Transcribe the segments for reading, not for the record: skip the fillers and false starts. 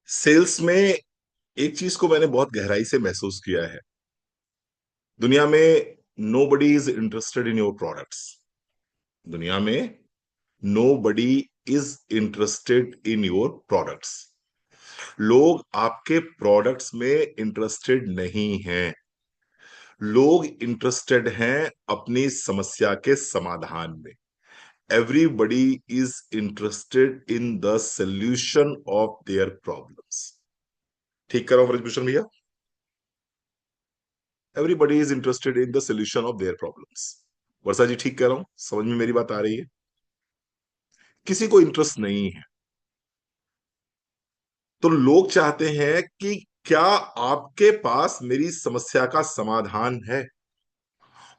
Sales में एक चीज को मैंने बहुत गहराई से महसूस किया है। दुनिया में nobody is interested in your products. दुनिया में nobody is interested in your products. लोग आपके प्रोडक्ट्स में इंटरेस्टेड नहीं हैं। लोग इंटरेस्टेड हैं अपनी समस्या के समाधान में। Everybody is interested in the solution of their problems. ठीक कर रहा हूं ब्रजभूषण भैया? Everybody is interested in the solution of their problems. Varsha ji, ठीक कह रहा हूं? समझ में मेरी बात आ रही है? किसी को इंटरेस्ट नहीं है। तो लोग चाहते हैं कि क्या आपके पास मेरी समस्या का समाधान है?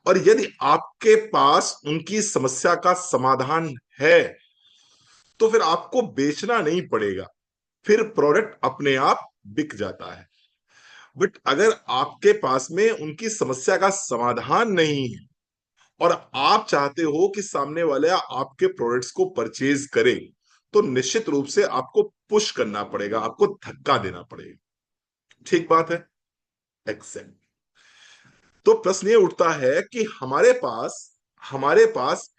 और यदि आपके पास उनकी समस्या का समाधान है तो फिर आपको बेचना नहीं पड़ेगा। फिर प्रोडक्ट अपने आप बिक जाता है। बट अगर आपके पास में उनकी समस्या का समाधान नहीं है और आप चाहते हो कि सामने वाले आपके प्रोडक्ट्स को परचेज करे, तो निश्चित रूप से आपको पुश करना पड़ेगा, आपको धक्का देना पड़ेगा। ठीक बात है? एक्सेप्ट। तो प्रश्न ये उठता है कि हमारे पास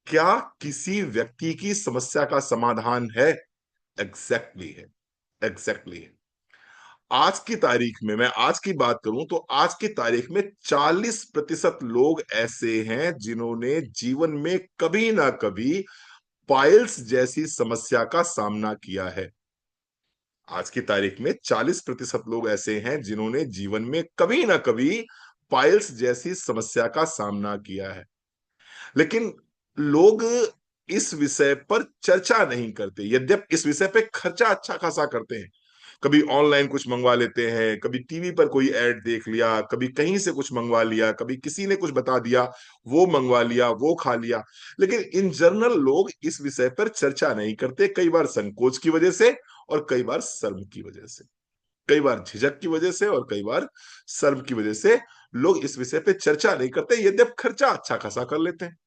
क्या किसी व्यक्ति की समस्या का समाधान है? एग्जैक्टली है। एग्जैक्टली है। आज की तारीख में, मैं आज की बात करूं तो आज की तारीख में 40% लोग ऐसे हैं जिन्होंने जीवन में कभी ना कभी पाइल्स जैसी समस्या का सामना किया है। आज की तारीख में 40% लोग ऐसे हैं जिन्होंने जीवन में कभी ना कभी पाइल्स जैसी समस्या का सामना किया है। लेकिन लोग इस विषय पर चर्चा नहीं करते, यद्यपि इस विषय पे खर्चा अच्छा खासा करते हैं। कभी ऑनलाइन कुछ मंगवा लेते हैं, कभी टीवी पर कोई ऐड देख लिया, कभी कहीं से कुछ मंगवा लिया, कभी किसी ने कुछ बता दिया, वो मंगवा लिया, वो खा लिया। लेकिन इन जनरल लोग इस विषय पर चर्चा नहीं करते, कई बार संकोच की वजह से और कई बार शर्म की वजह से। कई बार झिझक की वजह से और कई बार शर्म की वजह से लोग इस विषय पे चर्चा नहीं करते, यद्यपि खर्चा अच्छा खासा कर लेते हैं।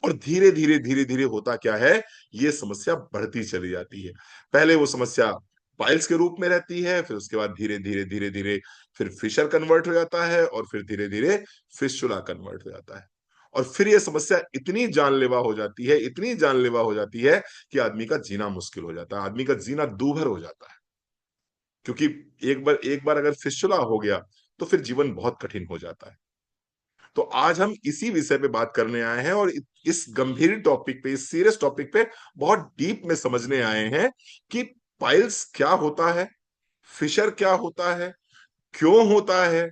और धीरे धीरे धीरे धीरे होता क्या है, ये समस्या बढ़ती चली जाती है। पहले वो समस्या पाइल्स के रूप में रहती है, फिर उसके बाद धीरे धीरे धीरे धीरे फिर फिशर कन्वर्ट हो जाता है, और फिर धीरे धीरे फिस्टुला कन्वर्ट हो जाता है। और फिर ये समस्या इतनी जानलेवा हो जाती है, इतनी जानलेवा हो जाती है कि आदमी का जीना मुश्किल हो जाता है, आदमी का जीना दूभर हो जाता है। क्योंकि एक बार अगर फिस्टुला हो गया तो फिर जीवन बहुत कठिन हो जाता है। तो आज हम इसी विषय पे बात करने आए हैं, और इस गंभीर टॉपिक पे, इस सीरियस टॉपिक पे बहुत डीप में समझने आए हैं कि पाइल्स क्या होता है, फिशर क्या होता है, क्यों होता है,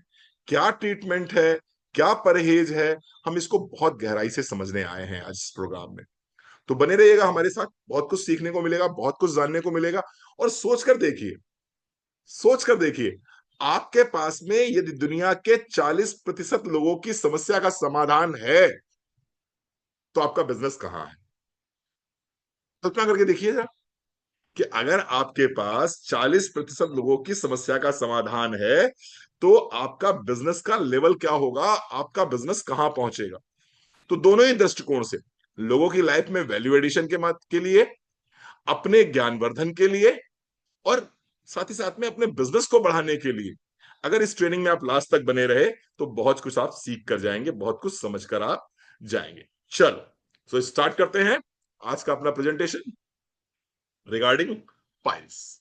क्या ट्रीटमेंट है, क्या परहेज है। हम इसको बहुत गहराई से समझने आए हैं आज इस प्रोग्राम में। तो बने रहिएगा हमारे साथ, बहुत कुछ सीखने को मिलेगा, बहुत कुछ जानने को मिलेगा। और सोच कर देखिए, आपके पास में यदि दुनिया के 40% लोगों की समस्या का समाधान है तो आपका बिजनेस कहां है? कल्पना करके देखिए जरा, कि अगर आपके पास 40% लोगों की समस्या का समाधान है तो आपका बिजनेस का लेवल क्या होगा, आपका बिजनेस कहां पहुंचेगा। तो दोनों ही दृष्टिकोण से, लोगों की लाइफ में वैल्यू एडिशन के लिए, अपने ज्ञानवर्धन के लिए, और साथ ही साथ में अपने बिजनेस को बढ़ाने के लिए, अगर इस ट्रेनिंग में आप लास्ट तक बने रहे तो बहुत कुछ आप सीख कर जाएंगे, बहुत कुछ समझ कर आप जाएंगे। चलो, तो स्टार्ट करते हैं आज का अपना प्रेजेंटेशन रिगार्डिंग पाइल्स।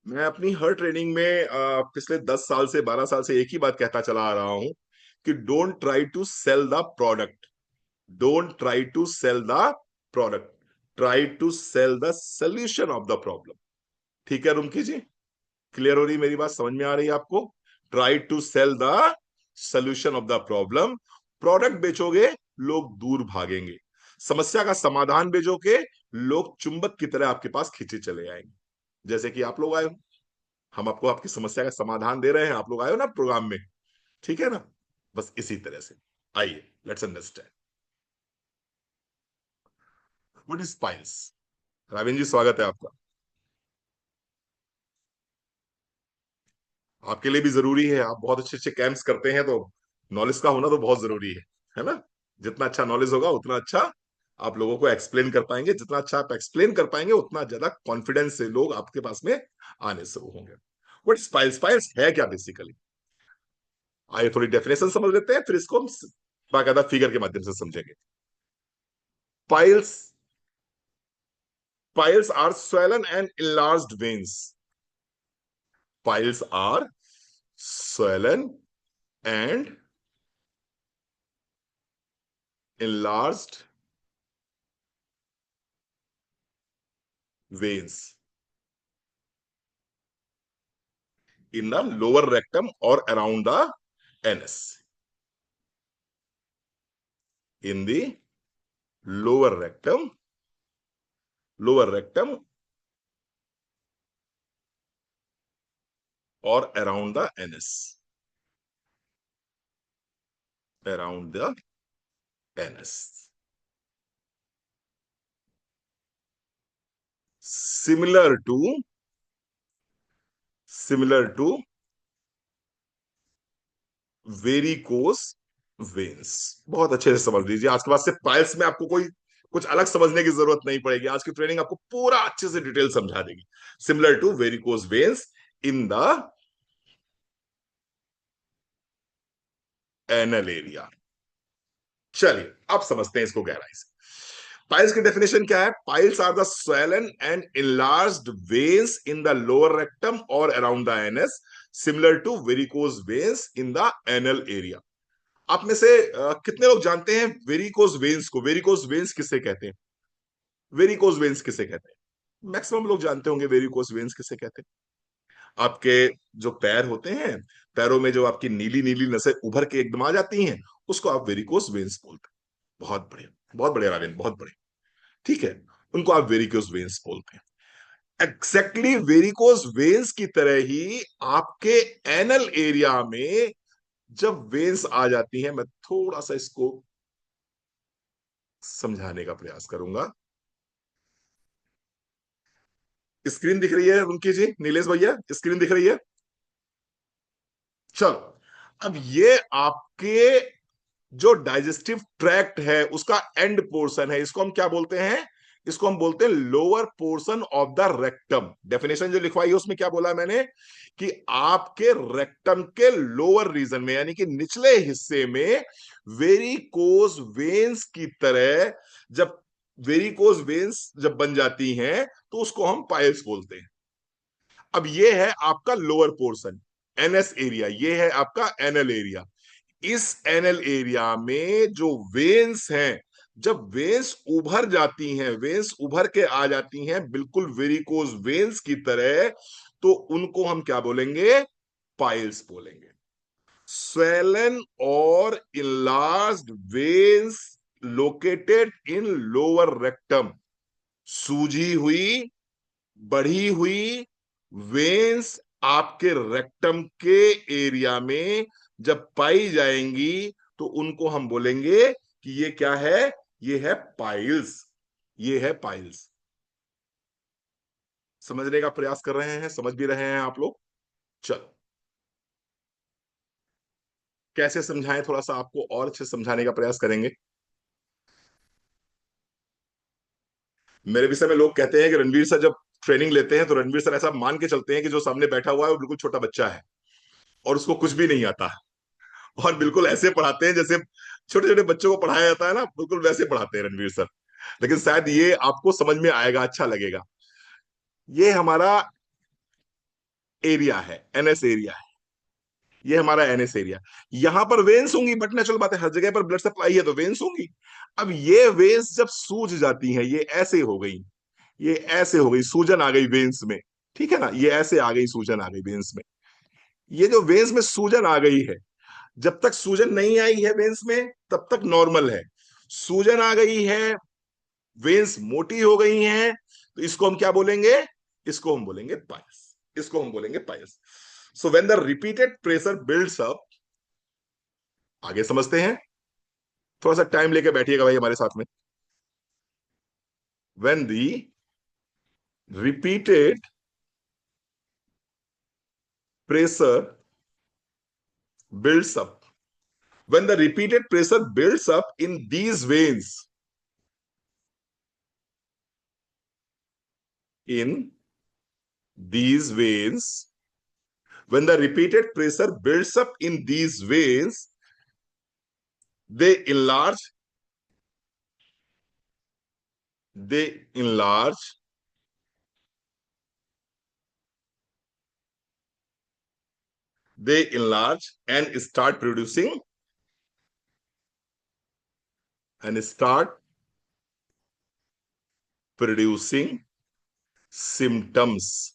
मैं अपनी हर ट्रेनिंग में पिछले 10 साल से, 12 साल से एक ही बात कहता चला आ रहा हूं कि don't try to sell the product, don't try to sell the product, try to sell the solution of the problem. ठीक है रुमकी जी? क्लियर हो रही मेरी बात? समझ में आ रही है आपको? Try to sell the solution of the problem. Product बेचोगे, लोग दूर भागेंगे। समस्या का समाधान बेचोगे, लोग चुंबक की तरह आपके पास खींचे चले आएंगे। जैसे कि आप लोग आए हो, हम आपको आपकी समस्या का समाधान दे रहे हैं, आप लोग आए हो ना प्रोग्राम में। ठीक है ना? बस इसी तरह से आइए, let's understand what is piles. Ravin ji, स्वागत है आपका। आपके लिए भी जरूरी है, आप बहुत अच्छे अच्छे कैंप्स करते हैं, तो नॉलेज का होना तो बहुत जरूरी है ना। जितना अच्छा नॉलेज होगा उतना अच्छा आप लोगों को एक्सप्लेन कर पाएंगे, जितना अच्छा आप एक्सप्लेन कर पाएंगे उतना ज्यादा कॉन्फिडेंस से लोग आपके पास में आने शुरू होंगे। बट स्पाइल्स, स्पाइल्स है क्या बेसिकली? आइए थोड़ी डेफिनेशन समझ लेते हैं, फिर इसको हम बाकायदा फिगर के माध्यम से समझेंगे। Piles, piles are swollen and enlarged veins. Piles are swollen and enlarged veins in the lower rectum or around the anus. In the lower rectum, lower rectum or around the anus. Around the anus. Similar to, similar to varicose veins. बहुत अच्छे से समझ लीजिए, आज के बाद से piles में आपको कोई कुछ अलग समझने की जरूरत नहीं पड़ेगी, आज की ट्रेनिंग आपको पूरा अच्छे से डिटेल समझा देगी। Similar to varicose veins in the anal area. चलिए अब समझते हैं इसको गहराई से। पाइल्स की डेफिनेशन क्या है? Piles are the swollen and enlarged veins in the lower rectum or around the anus similar to varicose veins in the anal area। आप में से कितने लोग जानते हैं वेरिकोस वेन्स को? वेरिकोस वेन्स किसे कहते हैं? वेरिकोस वेन्स किसे कहते हैं? मैक्सिमम लोग जानते होंगे वेरिकोस वेन्स किसे कहते हैं। आपके जो पैर होते हैं, पैरों में जो आपकी नीली नीली नसें उभर के एकदम आ जाती हैं, उसको आप वेरिकोस वेन्स बोलते हैं। बहुत बढ़िया, बहुत बढ़िया राजेंद्र, बहुत बढ़िया। ठीक है, उनको आप वेरिकोस वेन्स बोलते हैं। एग्जैक्टली वेरिकोस वेन्स की तरह ही आपके एनल एरिया में जब वेन्स आ जाती हैं, मैं थोड़ा सा इसको समझाने का प्रयास करूंगा। स्क्रीन दिख रही है उनकी जी, नीलेश भैया स्क्रीन दिख रही है? चलो, अब ये आपके जो डाइजेस्टिव ट्रैक्ट है उसका एंड पोर्शन है, इसको हम क्या बोलते हैं? इसको हम बोलते हैं lower portion of the rectum. Definition जो लिखवाई है उसमें क्या बोला है मैंने? कि आपके रेक्टम के लोअर रीजन में, यानी कि निचले हिस्से में वेरिकोज वेन्स की तरह जब वेरिकोज वेन्स जब बन जाती हैं तो उसको हम पाइल्स बोलते हैं। अब ये है आपका लोअर पोर्शन, एनएस एरिया, ये है आपका एनल एरिया। इस एनल एरिया में जो वेन्स हैं, जब वेन्स उभर जाती हैं, वेन्स उभर के आ जाती हैं बिल्कुल वेरिकोज वेन्स की तरह, तो उनको हम क्या बोलेंगे? पाइल्स बोलेंगे। swollen और enlarged veins located in lower rectum, सूजी हुई, बढ़ी हुई वेन्स आपके रेक्टम के एरिया में जब पाई जाएंगी तो उनको हम बोलेंगे कि ये क्या है? ये है पाइल्स, ये है पाइल्स। समझने का प्रयास कर रहे हैं? समझ भी रहे हैं आप लोग? चलो, कैसे समझाएं, थोड़ा सा आपको और अच्छे समझाने का प्रयास करेंगे। मेरे विषय में लोग कहते हैं कि रणवीर सर जब ट्रेनिंग लेते हैं तो रणवीर सर ऐसा मान के चलते हैं कि जो सामने बैठा हुआ है वो बिल्कुल छोटा बच्चा है और उसको कुछ भी नहीं आता, और बिल्कुल ऐसे पढ़ाते हैं जैसे छोटे छोटे बच्चों को पढ़ाया जाता है ना, बिल्कुल वैसे पढ़ाते हैं रणवीर सर। लेकिन शायद ये आपको समझ में आएगा, अच्छा लगेगा। ये हमारा एरिया है, एनएस एरिया है। ये हमारा एनएस एरिया। यहां पर वेन्स होंगी, बट नेचुरल बात है, हर जगह पर ब्लड सप्लाई है तो वेन्स होंगी। अब ये वेन्स जब सूज जाती हैं, ये ऐसे हो गई, ये ऐसे हो गई, सूजन आ गई वेन्स में। ठीक है ना, ये ऐसे आ गई, सूजन आ गई वेन्स में। ये जो वेन्स में सूजन आ गई है, जब तक सूजन नहीं आई है वेन्स में तब तक नॉर्मल है। सूजन आ गई है, वेन्स मोटी हो गई हैं, तो इसको हम क्या बोलेंगे? इसको हम बोलेंगे पायस, इसको हम बोलेंगे piles. So when the repeated pressure builds up, आगे समझते हैं, थोड़ा सा टाइम लेके बैठिएगा भाई हमारे साथ में। When the repeated pressure builds up. When the repeated pressure builds up in these veins, in these veins, when the repeated pressure builds up in these veins, they enlarge, they enlarge, they enlarge and start producing symptoms.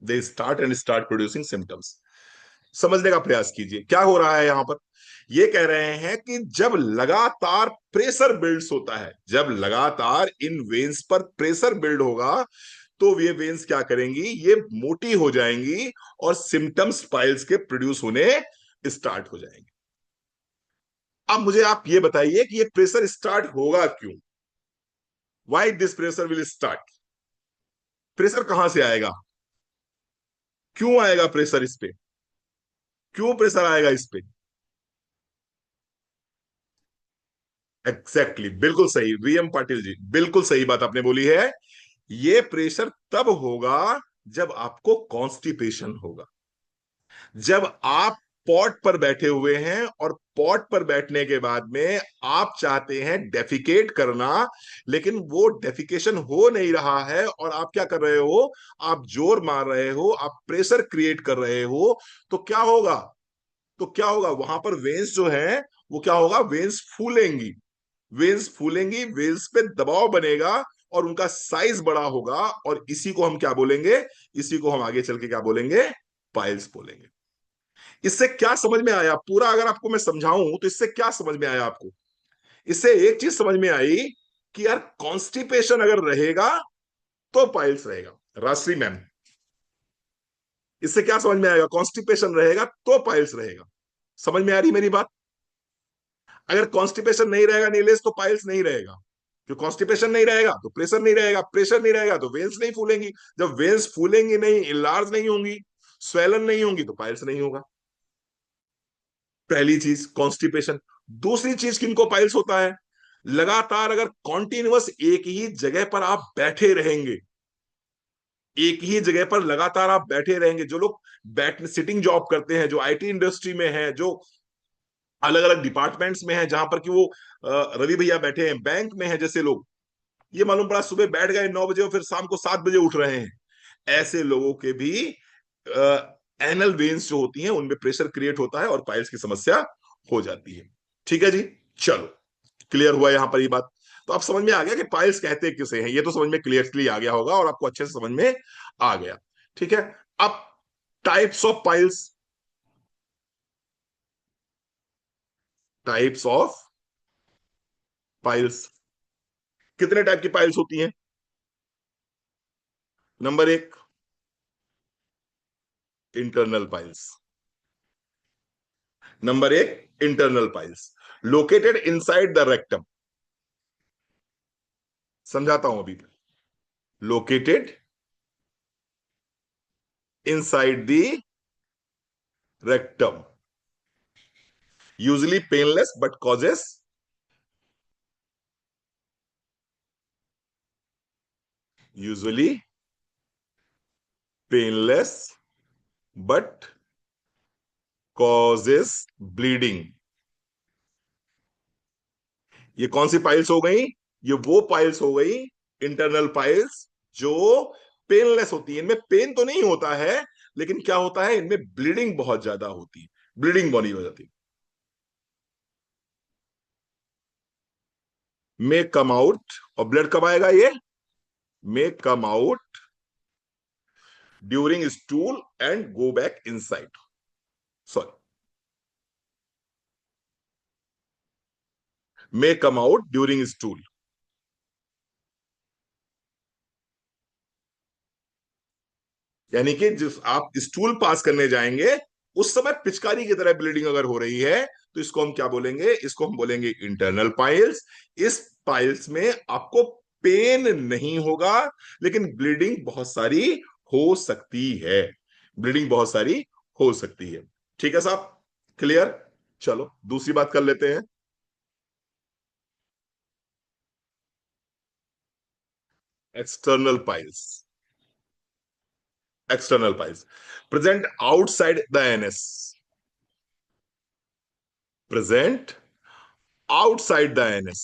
They start producing symptoms. समझने का प्रयास कीजिए क्या हो रहा है यहां पर। ये कह रहे हैं कि जब लगातार प्रेशर बिल्ड्स होता है, जब लगातार इन वेन्स पर प्रेशर बिल्ड होगा, तो ये वेन्स क्या करेंगी, ये मोटी हो जाएंगी और सिम्टम्स पाइल्स के प्रोड्यूस होने स्टार्ट हो जाएंगे। अब मुझे आप ये बताइए कि ये प्रेशर स्टार्ट होगा क्यों? Why this pressure will start? Pressure कहां से आएगा? क्यों आएगा प्रेशर इस पे? क्यों प्रेशर आएगा इस पे? एग्जैक्टली exactly, बिल्कुल सही वीएम पाटिल जी, बिल्कुल सही बात आपने बोली है। ये प्रेशर तब होगा जब आपको कॉन्स्टिपेशन होगा, जब आप पॉट पर बैठे हुए हैं और पॉट पर बैठने के बाद में आप चाहते हैं डेफिकेट करना, लेकिन वो डेफिकेशन हो नहीं रहा है और आप क्या कर रहे हो, आप जोर मार रहे हो, आप प्रेशर क्रिएट कर रहे हो, तो क्या होगा, तो क्या होगा वहां पर वेन्स जो है वो क्या होगा, वेन्स फूलेंगी, वेन्स फूलेंगी, वेन्स पे दबाव बनेगा और उनका साइज बड़ा होगा, और इसी को हम क्या बोलेंगे, इसी को हम आगे चल के क्या बोलेंगे, पाइल्स बोलेंगे। इससे क्या समझ में आया पूरा, अगर आपको मैं समझाऊं तो इससे क्या समझ में आया आपको? इससे एक चीज समझ में आई कि यार कॉन्स्टिपेशन अगर रहेगा तो पाइल्स रहेगा। राश्री मैम, इससे क्या समझ में आएगा, कॉन्स्टिपेशन रहेगा तो पाइल्स रहेगा। समझ में आ रही मेरी बात? अगर कॉन्स्टिपेशन नहीं रहेगा नीलेश तो पाइल्स नहीं रहेगा, जो कॉन्स्टिपेशन नहीं रहेगा तो प्रेशर नहीं रहेगा, प्रेशर नहीं रहेगा तो वेन्स नहीं फूलेंगी, जब वेन्स फूलेंगी नहीं, इलार्ज नहीं होंगी, स्वेलन नहीं होंगी, तो पाइल्स नहीं होगा। पहली चीज कॉन्स्टिपेशन। दूसरी चीज किनको पाइल्स होता है, लगातार अगर कॉन्टिन्यूअस एक ही जगह पर आप बैठे रहेंगे, एक ही जगह पर लगातार आप बैठे रहेंगे, जो लोग बैठ सिटिंग जॉब करते हैं, जो आईटी इंडस्ट्री में है, जो अलग अलग डिपार्टमेंट्स में है, जहां पर कि वो रवि भैया बैठे हैं, बैंक में है जैसे लोग, ये मालूम पड़ा सुबह बैठ गए 9 बजे और फिर शाम को 7 बजे उठ रहे हैं, ऐसे लोगों के भी एनल वेन्स जो होती हैं उनमें प्रेशर क्रिएट होता है और पाइल्स की समस्या हो जाती है। ठीक है जी, चलो क्लियर हुआ यहां पर ये बात। तो आप समझ में आ गया कि पाइल्स कहते किसे हैं, ये तो समझ में क्लियरली आ गया होगा और आपको अच्छे से समझ में आ गया। ठीक है, अब types of piles, types of piles, कितने टाइप की पाइल्स होती हैं? नंबर एक, इंटरनल पाइल्स। नंबर एक, internal piles located inside the rectum. समझाता हूं अभी। Located inside the rectum, usually painless but causes, usually painless but causes bleeding. ये कौन सी पाइल्स हो गई, ये वो पाइल्स हो गई इंटरनल पाइल्स जो पेनलेस होती है, इनमें पेन तो नहीं होता है, लेकिन क्या होता है, इनमें ब्लीडिंग बहुत ज्यादा होती है, ब्लीडिंग बॉडी हो जाती है। मे कम आउट, और ब्लड कब आएगा ये, may come out during stool and go back inside, sorry, may come out during stool. यानी कि जिस आप स्टूल पास करने जाएंगे उस समय पिचकारी की तरह ब्लीडिंग अगर हो रही है, तो इसको हम क्या बोलेंगे, इसको हम बोलेंगे इंटरनल पाइल्स। इस पाइल्स में आपको पेन नहीं होगा, लेकिन ब्लीडिंग बहुत सारी हो सकती है। ब्लीडिंग बहुत सारी हो सकती है। ठीक है साहब, क्लियर। चलो दूसरी बात कर लेते हैं। External piles. External piles present outside the NS. Present outside the NS.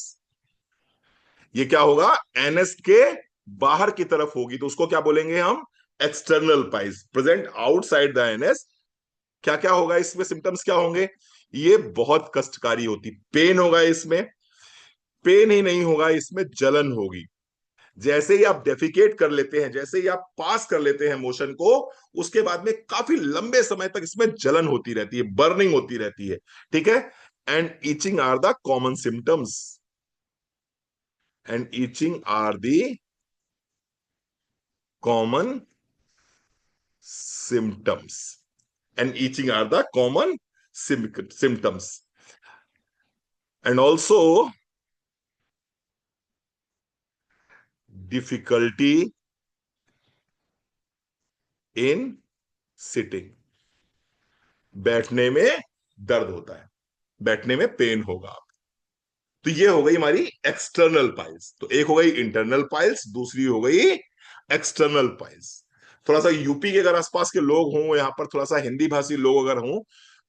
ये क्या होगा? एनएस के बाहर की तरफ होगी, तो उसको क्या बोलेंगे हम? External piles present outside the NS. क्या क्या होगा इसमें? सिम्टम्स क्या होंगे? ये बहुत कष्टकारी होती, पेन होगा इसमें। पेन ही नहीं होगा इसमें, जलन होगी। जैसे ही आप डेफिकेट कर लेते हैं, जैसे ही आप पास कर लेते हैं मोशन को, उसके बाद में काफी लंबे समय तक इसमें जलन होती रहती है, बर्निंग होती रहती है। ठीक है। And itching are the common symptoms. And itching are the common symptoms. And itching are the common symptoms. And also difficulty in sitting. बैठने में दर्द होता है, बैठने में पेन होगा। तो ये हो गई हमारी एक्सटर्नल पाइल्स। तो एक हो गई इंटरनल पाइल्स, दूसरी हो गई एक्सटर्नल पाइल्स। थोड़ा सा यूपी के अगर आसपास के लोग हों, यहाँ पर थोड़ा सा हिंदी भाषी लोग अगर हों,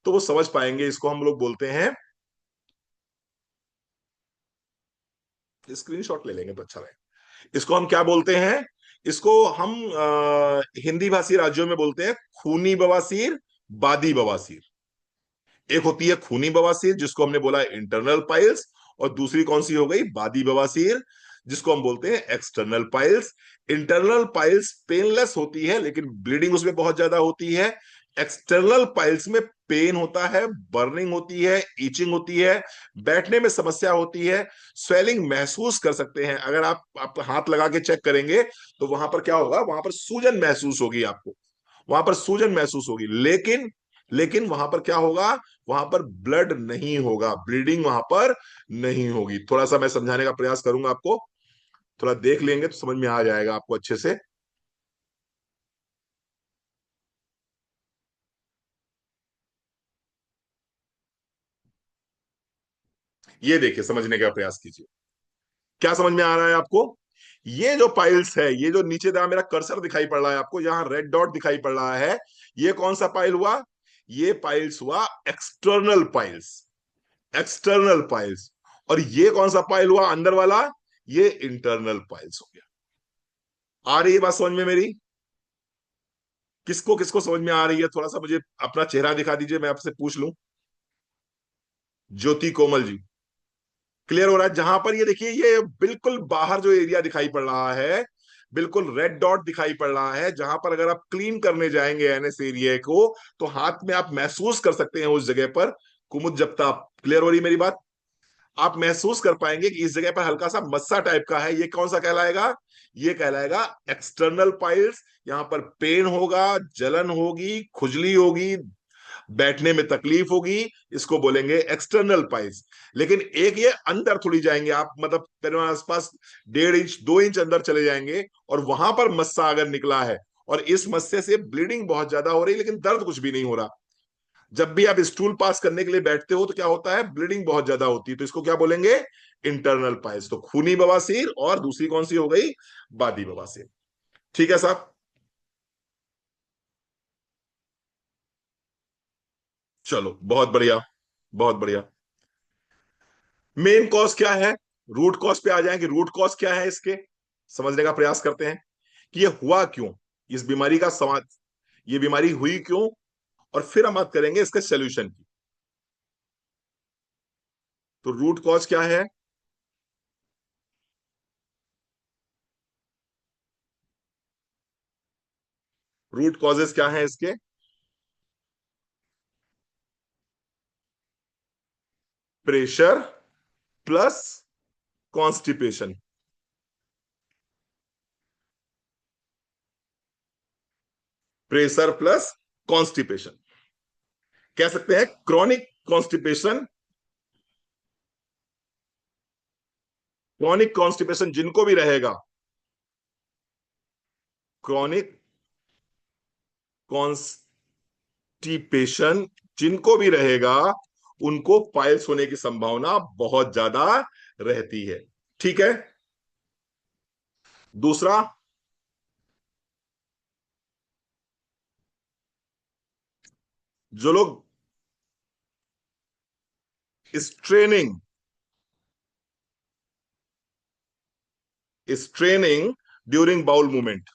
तो वो समझ पाएंगे। इसको हम लोग बोलते हैं, स्क्रीनशॉट ले लेंगे तो अच्छा रहेगा। इसको हम क्या बोलते हैं? इसको हम हिंदी भाषी राज्यों में बोलते हैं खूनी बवासीर, बादी बवासीर। एक होती है खूनी बवासीर, जिसको हमने बोला इंटरनल पाइल्स, और दूसरी कौन सी हो गई? बादी बवासीर, जिसको हम बोलते हैं external piles. Internal piles painless होती है, लेकिन ब्लीडिंग उसमें बहुत ज्यादा होती है। एक्सटर्नल पाइल्स में पेन होता है, बर्निंग होती है, ईचिंग होती है, बैठने में समस्या होती है, स्वेलिंग महसूस कर सकते हैं। अगर आप हाथ लगा के चेक करेंगे तो वहां पर क्या होगा? वहां पर सूजन महसूस होगी आपको, वहां पर सूजन महसूस होगी। लेकिन लेकिन वहां पर क्या होगा? वहां पर ब्लड नहीं होगा, ब्लीडिंग वहां पर नहीं होगी। थोड़ा सा मैं समझाने का प्रयास करूंगा आपको, थोड़ा देख लेंगे तो समझ में आ जाएगा आपको अच्छे से। ये देखिए, समझने का प्रयास कीजिए। क्या समझ में आ रहा है आपको? ये जो पाइल्स है, ये जो नीचे जहां मेरा कर्सर दिखाई पड़ रहा है आपको, जहां रेड डॉट दिखाई पड़ रहा है, ये कौन सा पाइल हुआ? ये पाइल्स हुआ एक्सटर्नल पाइल्स। External piles. और ये कौन सा पाइल हुआ अंदर वाला? ये इंटरनल पाइल्स हो गया। आ रही है बात समझ में मेरी? किसको किसको समझ में आ रही है? थोड़ा सा मुझे अपना चेहरा दिखा दीजिए, मैं आपसे पूछ लूं। ज्योति कोमल जी, क्लियर हो रहा है? जहां पर ये देखिए, ये बिल्कुल बाहर जो एरिया दिखाई पड़ रहा है, बिल्कुल रेड डॉट दिखाई पड़ रहा है, जहां पर अगर आप क्लीन करने जाएंगे एनएस एरिया को, तो हाथ में आप महसूस कर सकते हैं उस जगह पर कुमुद जप्ता। क्लियर हो रही मेरी बात? आप महसूस कर पाएंगे कि इस जगह पर हल्का सा मस्सा टाइप का है। ये कौन सा कहलाएगा? ये कहलाएगा एक्सटर्नल पाइल्स। यहां पर पेन होगा, जलन होगी, खुजली होगी, बैठने में तकलीफ होगी, इसको बोलेंगे एक्सटर्नल पाइल्स। लेकिन एक ये अंदर थोड़ी जाएंगे आप, मतलब तेरे आसपास 1.5 इंच 2 इंच अंदर चले जाएंगे, और वहां पर मस्सा अगर निकला है, और इस मस्से से ब्लीडिंग बहुत ज्यादा हो रही है, लेकिन दर्द कुछ भी नहीं हो रहा। जब भी आप स्टूल पास करने के लिए बैठते हो तो क्या होता है? ब्लीडिंग बहुत ज्यादा होती है, तो इसको क्या बोलेंगे? Internal piles. तो खूनी बवासीर, और दूसरी कौन सी हो गई? बादी बवासीर। ठीक है साहब, चलो बहुत बढ़िया, बहुत बढ़िया। मेन कॉज क्या है? रूट कॉज पे आ जाएंगे। रूट कॉज क्या है इसके, समझने का प्रयास करते हैं कि ये हुआ क्यों, इस बीमारी का समाज, ये बीमारी हुई क्यों, और फिर हम बात करेंगे इसके सोल्यूशन की। तो रूट कॉज क्या है? रूट कॉजेस क्या है इसके? Pressure plus constipation. Pressure plus constipation, कह सकते हैं क्रॉनिक कॉन्स्टिपेशन। क्रॉनिक कॉन्स्टिपेशन जिनको भी रहेगा, क्रॉनिक कॉन्स्टिपेशन जिनको भी रहेगा, उनको पाइल्स होने की संभावना बहुत ज्यादा रहती है। ठीक है। दूसरा, जो लोग straining straining during bowel movement,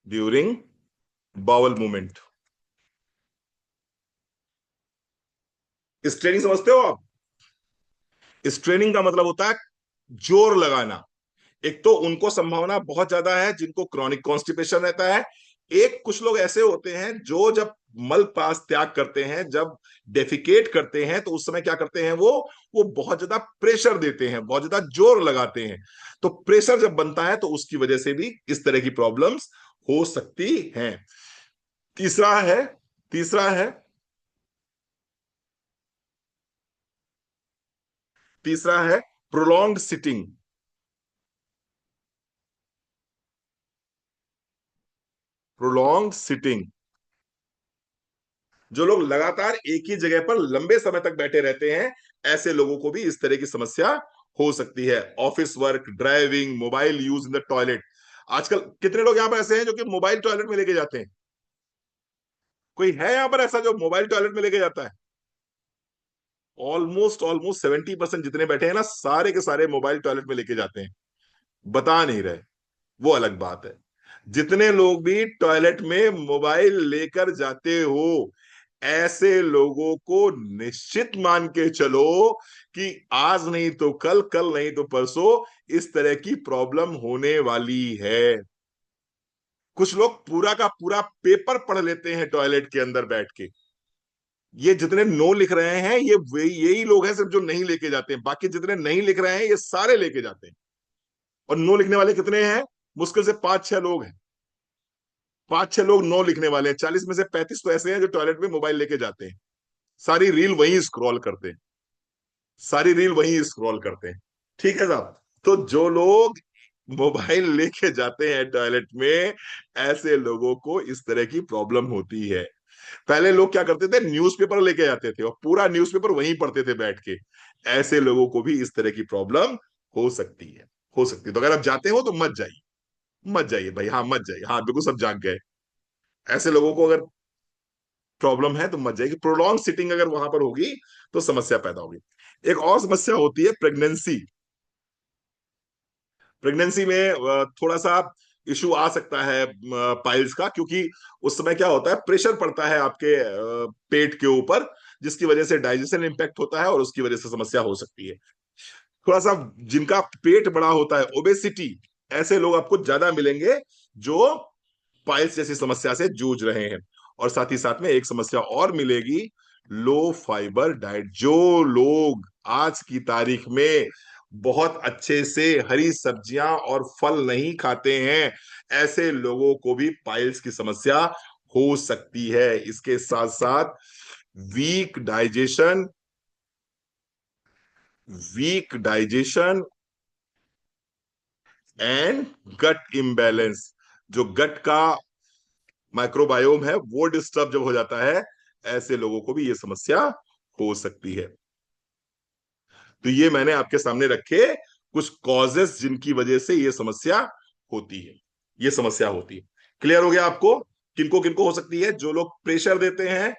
during bowel movement, straining समझते हो आप? स्ट्रेनिंग का मतलब होता है जोर लगाना। एक तो उनको संभावना बहुत ज्यादा है जिनको क्रॉनिक कॉन्स्टिपेशन रहता है। एक कुछ लोग ऐसे होते हैं जो जब मल पास त्याग करते हैं, जब डेफिकेट करते हैं, तो उस समय क्या करते हैं, वो बहुत ज्यादा प्रेशर देते हैं, बहुत ज्यादा जोर लगाते हैं। तो प्रेशर जब बनता है तो उसकी वजह से भी इस तरह की प्रॉब्लम्स हो सकती हैं। तीसरा है तीसरा है तीसरा है प्रोलॉन्ग सिटिंग। प्रोलॉन्ग सिटिंग, जो लोग लगातार एक ही जगह पर लंबे समय तक बैठे रहते हैं, ऐसे लोगों को भी इस तरह की समस्या हो सकती है। Office work, driving, mobile use in the toilet. आजकल कितने लोग यहां पर ऐसे हैं जो कि मोबाइल टॉयलेट में लेके जाते हैं? कोई है यहां पर ऐसा जो मोबाइल टॉयलेट में लेके जाता है? ऑलमोस्ट ऑलमोस्ट 70% जितने बैठे हैं ना, सारे के सारे मोबाइल टॉयलेट में लेके जाते हैं। बता नहीं रहे, वो अलग बात है। जितने लोग भी टॉयलेट में मोबाइल लेकर जाते हो, ऐसे लोगों को निश्चित मान के चलो कि आज नहीं तो कल, कल नहीं तो परसों इस तरह की प्रॉब्लम होने वाली है। कुछ लोग पूरा का पूरा पेपर पढ़ लेते हैं टॉयलेट के अंदर बैठ के। ये जितने नो लिख रहे हैं, ये वही यही लोग हैं सिर्फ जो नहीं लेके जाते हैं। बाकी जितने नहीं लिख रहे हैं ये सारे लेके जाते हैं। और नो लिखने वाले कितने हैं? मुश्किल से 5-6 लोग हैं। 5-6 लोग नो लिखने वाले हैं। 40 में से 35 तो ऐसे हैं जो टॉयलेट में मोबाइल लेके जाते हैं। सारी रील वहीं स्क्रॉल करते हैं। सारी रील वहीं स्क्रॉल करते हैं। ठीक है साहब। तो जो लोग मोबाइल लेके जाते हैं टॉयलेट में, ऐसे लोगों को इस तरह की प्रॉब्लम होती है। पहले लोग क्या करते थे, न्यूज़पेपर लेके जाते थे और पूरा न्यूज़पेपर वहीं पढ़ते थे बैठ के। ऐसे लोगों को भी इस तरह की प्रॉब्लम हो सकती है। हो सकती है। तो अगर आप जाते हो तो मत जाइए। मत जाइए भाई, हाँ मत जाइए, हाँ बिल्कुल सब जाग गए। ऐसे लोगों को अगर प्रॉब्लम है तो मत जाइए। प्रोलॉन्ग सिटिंग अगर वहां पर होगी तो समस्या पैदा होगी। एक और समस्या होती है प्रेगनेंसी। प्रेगनेंसी में थोड़ा सा इशू आ सकता है पाइल्स का, क्योंकि उस समय क्या होता है, प्रेशर पड़ता है आपके पेट के ऊपर, जिसकी वजह से डाइजेशन इंपैक्ट होता है और उसकी वजह से समस्या हो सकती है। थोड़ा सा जिनका पेट बड़ा होता है, ओबेसिटी, ऐसे लोग आपको ज्यादा मिलेंगे जो पाइल्स जैसी समस्या से जूझ रहे हैं। और साथ ही साथ में एक समस्या और मिलेगी, लो फाइबर डाइट। जो लोग आज की तारीख में बहुत अच्छे से हरी सब्जियां और फल नहीं खाते हैं, ऐसे लोगों को भी पाइल्स की समस्या हो सकती है। इसके साथ साथ weak digestion, weak digestion and gut imbalance, जो गट का माइक्रोबायोम है वो डिस्टर्ब जब हो जाता है, ऐसे लोगों को भी ये समस्या हो सकती है। तो ये मैंने आपके सामने रखे कुछ कॉजेस जिनकी वजह से ये समस्या होती है। ये समस्या होती है। क्लियर हो गया आपको? किनको किनको हो सकती है? जो लोग प्रेशर देते हैं,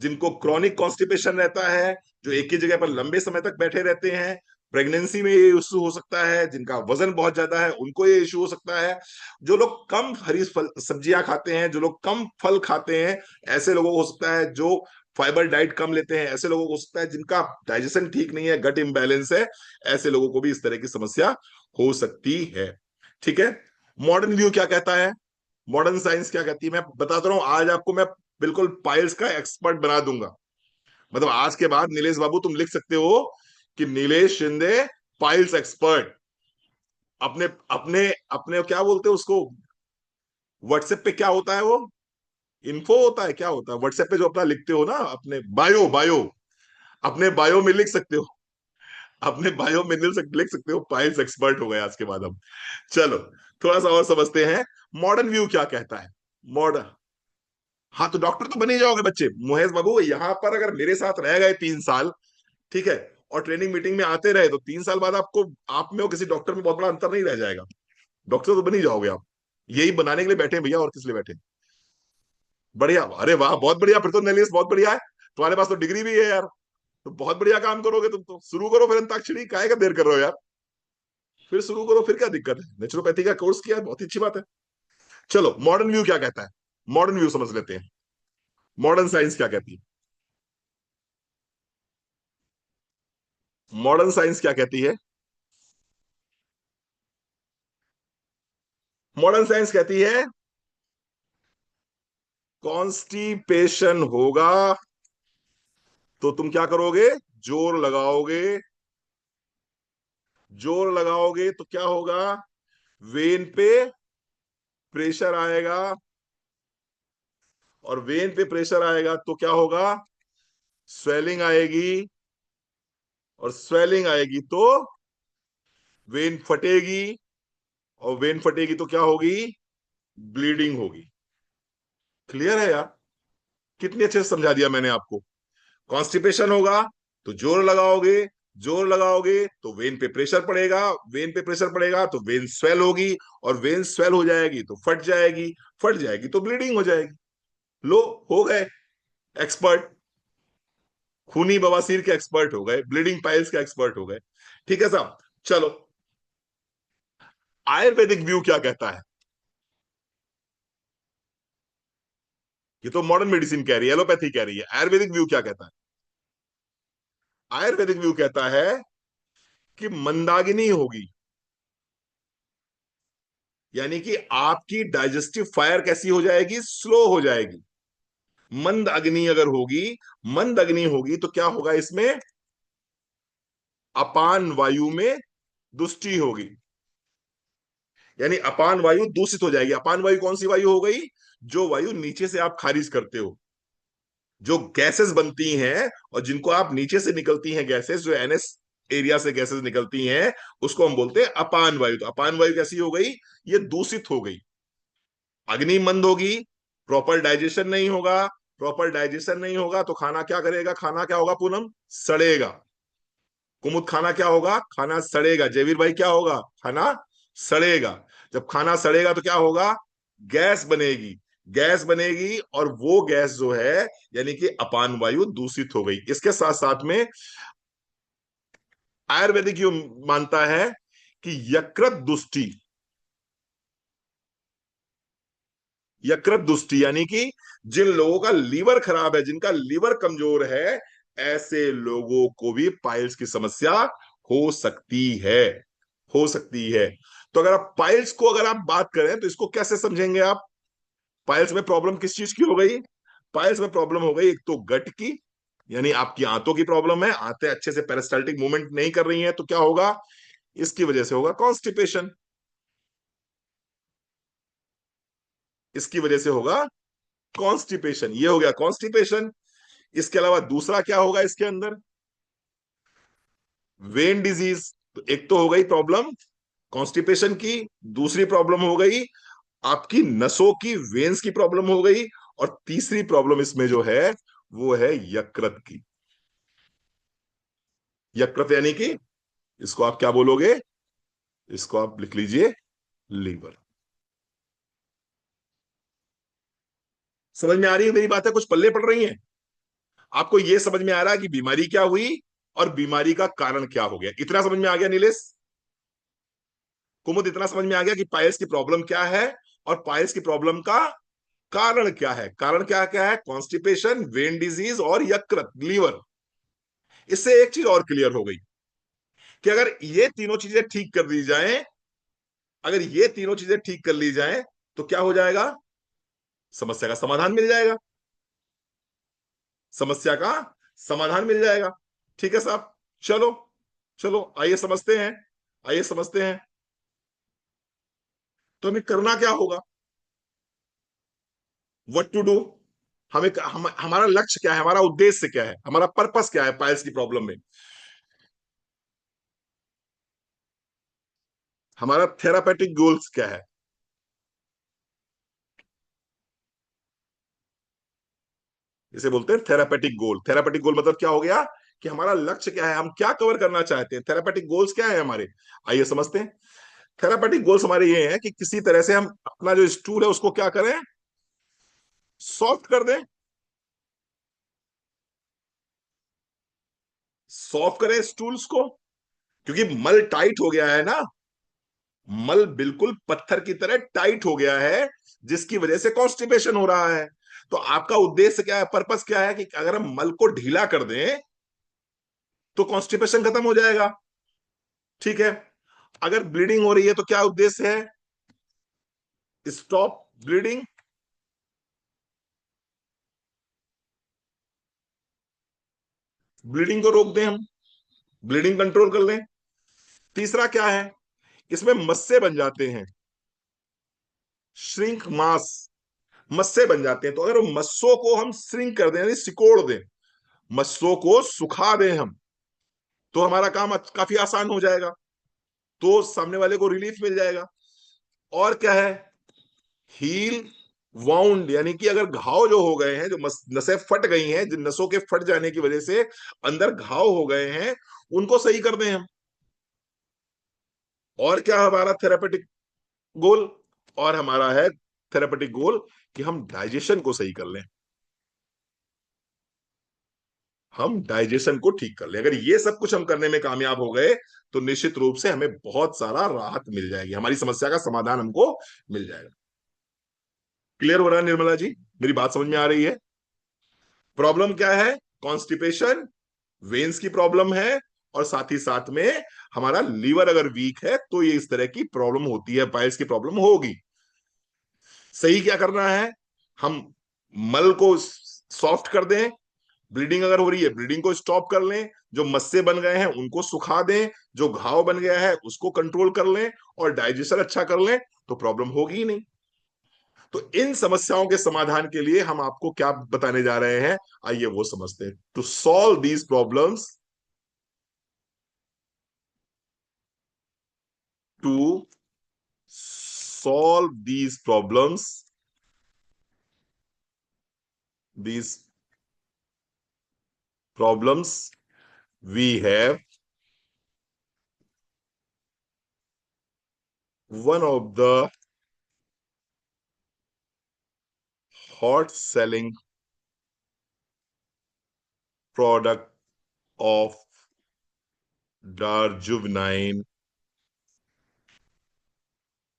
जिनको क्रॉनिक कॉन्स्टिपेशन रहता है, जो एक ही जगह पर लंबे समय तक बैठे रहते हैं। प्रेगनेंसी में ये इशू हो सकता है। जिनका वजन बहुत ज्यादा है उनको ये इशू हो सकता है। जो लोग कम हरी फल सब्जियां खाते हैं, जो लोग कम फल खाते हैं, ऐसे लोगों को हो सकता है। जो फाइबर डाइट कम लेते हैं, ऐसे लोगों को हो सकता है। जिनका डाइजेशन ठीक नहीं है, गट इम्बैलेंस है, ऐसे लोगों को भी इस तरह की समस्या हो सकती है। ठीक है। मॉडर्न व्यू क्या कहता है? मॉडर्न साइंस क्या कहती है? मैं बताता रहा हूं, आज आपको मैं बिल्कुल पाइल्स का एक्सपर्ट बना दूंगा। मतलब आज के बाद नीलेश बाबू तुम लिख सकते हो कि नीलेश शिंदे पाइल्स एक्सपर्ट। अपने अपने अपने क्या बोलते हो उसको, व्हाट्सएप पे क्या होता है वो, इन्फो होता है, क्या होता है व्हाट्सएप पे जो अपना लिखते हो ना, अपने बायो बायो, अपने बायो में लिख सकते हो अपने बायो में लिख सकते हो, पाइल्स एक्सपर्ट हो गए आज के बाद हम। चलो थोड़ा सा और समझते हैं, मॉडर्न व्यू क्या कहता है। मॉडर्न, हाँ तो डॉक्टर तो बने ही जाओगे बच्चे। मुहेश बाबू यहाँ पर अगर मेरे साथ रह गए 3 साल, ठीक है, और ट्रेनिंग मीटिंग में आते रहे, तो 3 साल बाद आपको, आप में और किसी डॉक्टर में बहुत बड़ा अंतर नहीं रह जाएगा। डॉक्टर तो बन ही जाओगे आप। यही बनाने के लिए बैठे हैं भैया, और किस लिए बैठे हैं। बढ़िया, अरे वाह बहुत बढ़िया, फिर तो नेलियस बहुत बढ़िया है। तुम्हारे पास तो डिग्री भी है यार, तो बहुत बढ़िया काम करोगे तुम तो। शुरू करो फिर अंताक्षरी, काहे का देर कर रहे हो यार। फिर शुरू करो, फिर क्या दिक्कत है, नेचुरोपैथी का कोर्स किया है, बहुत ही अच्छी बात है। चलो मॉडर्न व्यू क्या कहता है, मॉडर्न व्यू समझ लेते हैं। मॉडर्न साइंस क्या कहती है, मॉडर्न साइंस क्या कहती है। मॉडर्न साइंस कहती है कॉन्स्टिपेशन होगा तो तुम क्या करोगे, जोर लगाओगे। जोर लगाओगे तो क्या होगा, वेन पे प्रेशर आएगा, और वेन पे प्रेशर आएगा तो क्या होगा, स्वेलिंग आएगी, और स्वेलिंग आएगी तो वेन फटेगी, और वेन फटेगी तो क्या होगी, ब्लीडिंग होगी। क्लियर है यार, कितनी अच्छे से समझा दिया मैंने आपको। कॉन्स्टिपेशन होगा तो जोर लगाओगे, जोर लगाओगे तो वेन पे प्रेशर पड़ेगा, वेन पे प्रेशर पड़ेगा तो वेन स्वेल होगी, और वेन स्वेल हो जाएगी तो फट जाएगी, फट जाएगी तो ब्लीडिंग हो जाएगी। लो, हो गए एक्सपर्ट, खूनी बवासीर के एक्सपर्ट हो गए, ब्लीडिंग पाइल्स के एक्सपर्ट हो गए। ठीक है साहब। चलो आयुर्वेदिक व्यू क्या कहता है। ये तो मॉडर्न मेडिसिन कह रही है, एलोपैथी कह रही है, आयुर्वेदिक व्यू क्या कहता है। आयुर्वेदिक व्यू कहता है कि मंदाकिनी होगी, यानी कि आपकी डाइजेस्टिव फायर कैसी हो जाएगी, स्लो हो जाएगी। मंद अग्नि अगर होगी, मंद अग्नि होगी तो क्या होगा इसमें, अपान वायु में दुष्टि होगी, यानी अपान वायु दूषित हो जाएगी। अपान वायु कौन सी वायु हो गई, जो वायु नीचे से आप खारिज करते हो, जो गैसेस बनती हैं और जिनको आप नीचे से निकलती हैं, गैसेस जो एनएस एरिया से गैसेस निकलती हैं, उसको हम बोलते हैं अपान वायु। तो अपान वायु कैसी हो गई, ये दूषित हो गई। अग्नि मंद होगी, प्रॉपर डाइजेशन नहीं होगा, प्रॉपर डाइजेशन नहीं होगा तो खाना क्या करेगा, खाना क्या होगा पूनम, सड़ेगा। कुमुद खाना क्या होगा, खाना सड़ेगा। जयवीर भाई क्या होगा, खाना सड़ेगा। जब खाना सड़ेगा तो क्या होगा, गैस बनेगी, गैस बनेगी, और वो गैस जो है, यानी कि अपान वायु दूषित हो गई। इसके साथ साथ में आयुर्वेदिक यू मानता है कि यकृत दुष्टि, यकृत दुष्टि यानी कि जिन लोगों का लीवर खराब है, जिनका लीवर कमजोर है, ऐसे लोगों को भी पाइल्स की समस्या हो सकती है, हो सकती है। तो अगर आप पाइल्स को अगर आप बात करें तो इसको कैसे समझेंगे आप। पाइल्स में प्रॉब्लम किस चीज की हो गई, पाइल्स में प्रॉब्लम हो गई एक तो गट की, यानी आपकी आंतों की प्रॉब्लम है, आंतें अच्छे से पेरिस्टाल्टिक मूवमेंट नहीं कर रही हैं, तो क्या होगा, इसकी वजह से होगा कॉन्स्टिपेशन, इसकी वजह से होगा कॉन्स्टिपेशन। ये हो गया कॉन्स्टिपेशन। इसके अलावा दूसरा क्या होगा इसके अंदर, वेन डिजीज। तो एक तो हो गई प्रॉब्लम कॉन्स्टिपेशन की, दूसरी प्रॉब्लम हो गई आपकी नसों की, वेन्स की प्रॉब्लम हो गई, और तीसरी प्रॉब्लम इसमें जो है वो है यकृत की। यकृत यानी कि इसको आप क्या बोलोगे, इसको आप लिख लीजिए लीवर। समझ में आ रही है मेरी बातें, कुछ पल्ले पड़ रही हैं आपको, ये समझ में आ रहा है कि बीमारी क्या हुई और बीमारी का कारण क्या हो गया। इतना समझ में आ गया नीलेश, कुमुद इतना समझ में आ गया कि पाइल्स की प्रॉब्लम क्या है और पाइल्स की प्रॉब्लम का कारण क्या है। कारण क्या क्या है, कॉन्स्टिपेशन, वेन डिजीज और यकृत, लीवर। इससे एक चीज और क्लियर हो गई कि अगर ये तीनों चीजें ठीक कर दी जाएं, अगर ये तीनों चीजें ठीक कर ली जाएं तो क्या हो जाएगा, समस्या का समाधान मिल जाएगा, समस्या का समाधान मिल जाएगा। ठीक है साहब। चलो, चलो आइए समझते हैं, आइए समझते हैं। तो हमें करना क्या होगा, व्हाट टू डू। हमारा लक्ष्य क्या है, हमारा उद्देश्य क्या है, हमारा पर्पस क्या है पाइल्स की प्रॉब्लम में। हमारा थेरापेटिक गोल्स क्या है? इसे बोलते हैं थेरापेटिक गोल। थेरापेटिक गोल मतलब क्या हो गया कि हमारा लक्ष्य क्या है, हम क्या कवर करना चाहते हैं, थेरापेटिक गोल्स क्या है हमारे। आइए समझते हैं। थेरापेटिक गोल्स हमारे ये हैं कि किसी तरह से हम अपना जो स्टूल है उसको क्या करें, सॉफ्ट कर दें। सॉफ्ट करें स्टूल्स को, क्योंकि मल टाइट हो गया है ना। मल बिल्कुल पत्थर की तरह टाइट हो गया है, जिसकी वजह से कॉन्स्टिपेशन हो रहा है। तो आपका उद्देश्य क्या है, पर्पस क्या है कि अगर हम मल को ढीला कर दें तो कॉन्स्टिपेशन खत्म हो जाएगा। ठीक है। अगर ब्लीडिंग हो रही है तो क्या उद्देश्य है, स्टॉप ब्लीडिंग। ब्लीडिंग को रोक दें हम, ब्लीडिंग कंट्रोल कर लें। तीसरा क्या है, इसमें मस्से बन जाते हैं, श्रिंक मास, मस्से बन जाते हैं। तो अगर मस्सों को हम श्रिंक कर दें यानी सिकोड़ दें, मस्सों को सुखा दें हम, तो हमारा काम काफी आसान हो जाएगा, तो सामने वाले को रिलीफ मिल जाएगा। और क्या है, हील वाउंड, यानी कि अगर घाव जो हो गए हैं, जो नसें फट गई हैं, जिन नसों के फट जाने की वजह से अंदर घाव हो गए हैं, उनको सही कर दें हम। और क्या हमारा थेरापेटिक गोल, और हमारा है थेरापेटिक गोल कि हम डाइजेशन को सही कर लें, हम डाइजेशन को ठीक कर लें। अगर ये सब कुछ हम करने में कामयाब हो गए तो निश्चित रूप से हमें बहुत सारा राहत मिल जाएगी, हमारी समस्या का समाधान हमको मिल जाएगा। क्लियर हो रहा है निर्मला जी, मेरी बात समझ में आ रही है? प्रॉब्लम क्या है, कॉन्स्टिपेशन, वेन्स की प्रॉब्लम है, और साथ ही साथ में हमारा लीवर अगर वीक है तो ये इस तरह की प्रॉब्लम होती है, पाइल्स की प्रॉब्लम होगी। सही क्या करना है, हम मल को सॉफ्ट कर दें, ब्लीडिंग अगर हो रही है ब्लीडिंग को स्टॉप कर लें, जो मस्से बन गए हैं उनको सुखा दें, जो घाव बन गया है उसको कंट्रोल कर लें, और डाइजेशन अच्छा कर लें, तो प्रॉब्लम होगी ही नहीं। तो इन समस्याओं के समाधान के लिए हम आपको क्या बताने जा रहे हैं, आइए वो समझते हैं। To solve these problems, to solve these problems, these problems, we have one of the hot selling product of Darjuvenine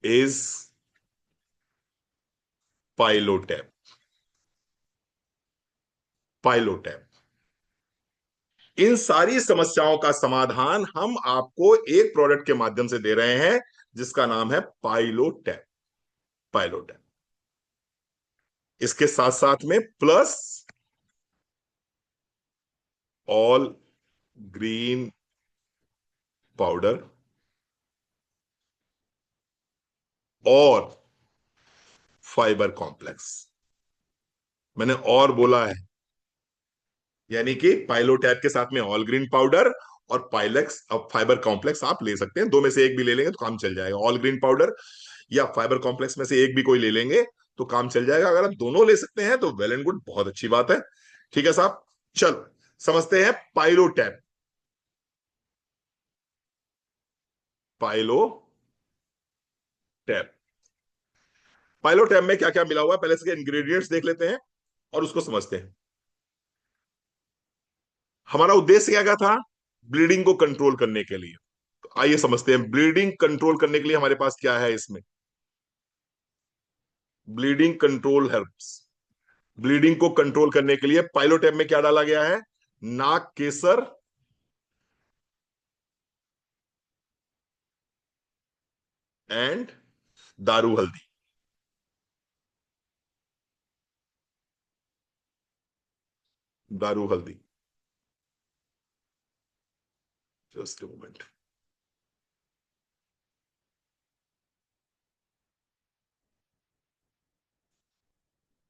is Pilotap. Pilotap। इन सारी समस्याओं का समाधान हम आपको एक प्रोडक्ट के माध्यम से दे रहे हैं, जिसका नाम है पाइलोटैप। पाइलोटैप। इसके साथ साथ में प्लस ऑल ग्रीन पाउडर और फाइबर कॉम्प्लेक्स। मैंने और बोला है, यानी कि पाइलोटैप के साथ में ऑल ग्रीन पाउडर और पाइलेक्स, अब फाइबर कॉम्प्लेक्स आप ले सकते हैं, दो में से एक भी ले लेंगे तो काम चल जाएगा। ऑल ग्रीन पाउडर या फाइबर कॉम्प्लेक्स में से एक भी कोई ले लेंगे तो काम चल जाएगा। अगर आप दोनों ले सकते हैं तो वेल एंड गुड, बहुत अच्छी बात है। ठीक है साहब, चलो समझते हैं पाइलोटैप। पाइलोटैप, पाइलोटैप में क्या क्या मिला हुआ है, पहले इसके इंग्रेडिएंट्स देख लेते हैं और उसको समझते हैं। हमारा उद्देश्य क्या क्या था, ब्लीडिंग को कंट्रोल करने के लिए। तो आइए समझते हैं, ब्लीडिंग कंट्रोल करने के लिए हमारे पास क्या है इसमें। ब्लीडिंग कंट्रोल हेल्प्स, ब्लीडिंग को कंट्रोल करने के लिए पाइलोटैप में क्या डाला गया है, नाक केसर एंड दारू हल्दी। दारू हल्दी, जस्ट मोमेंट।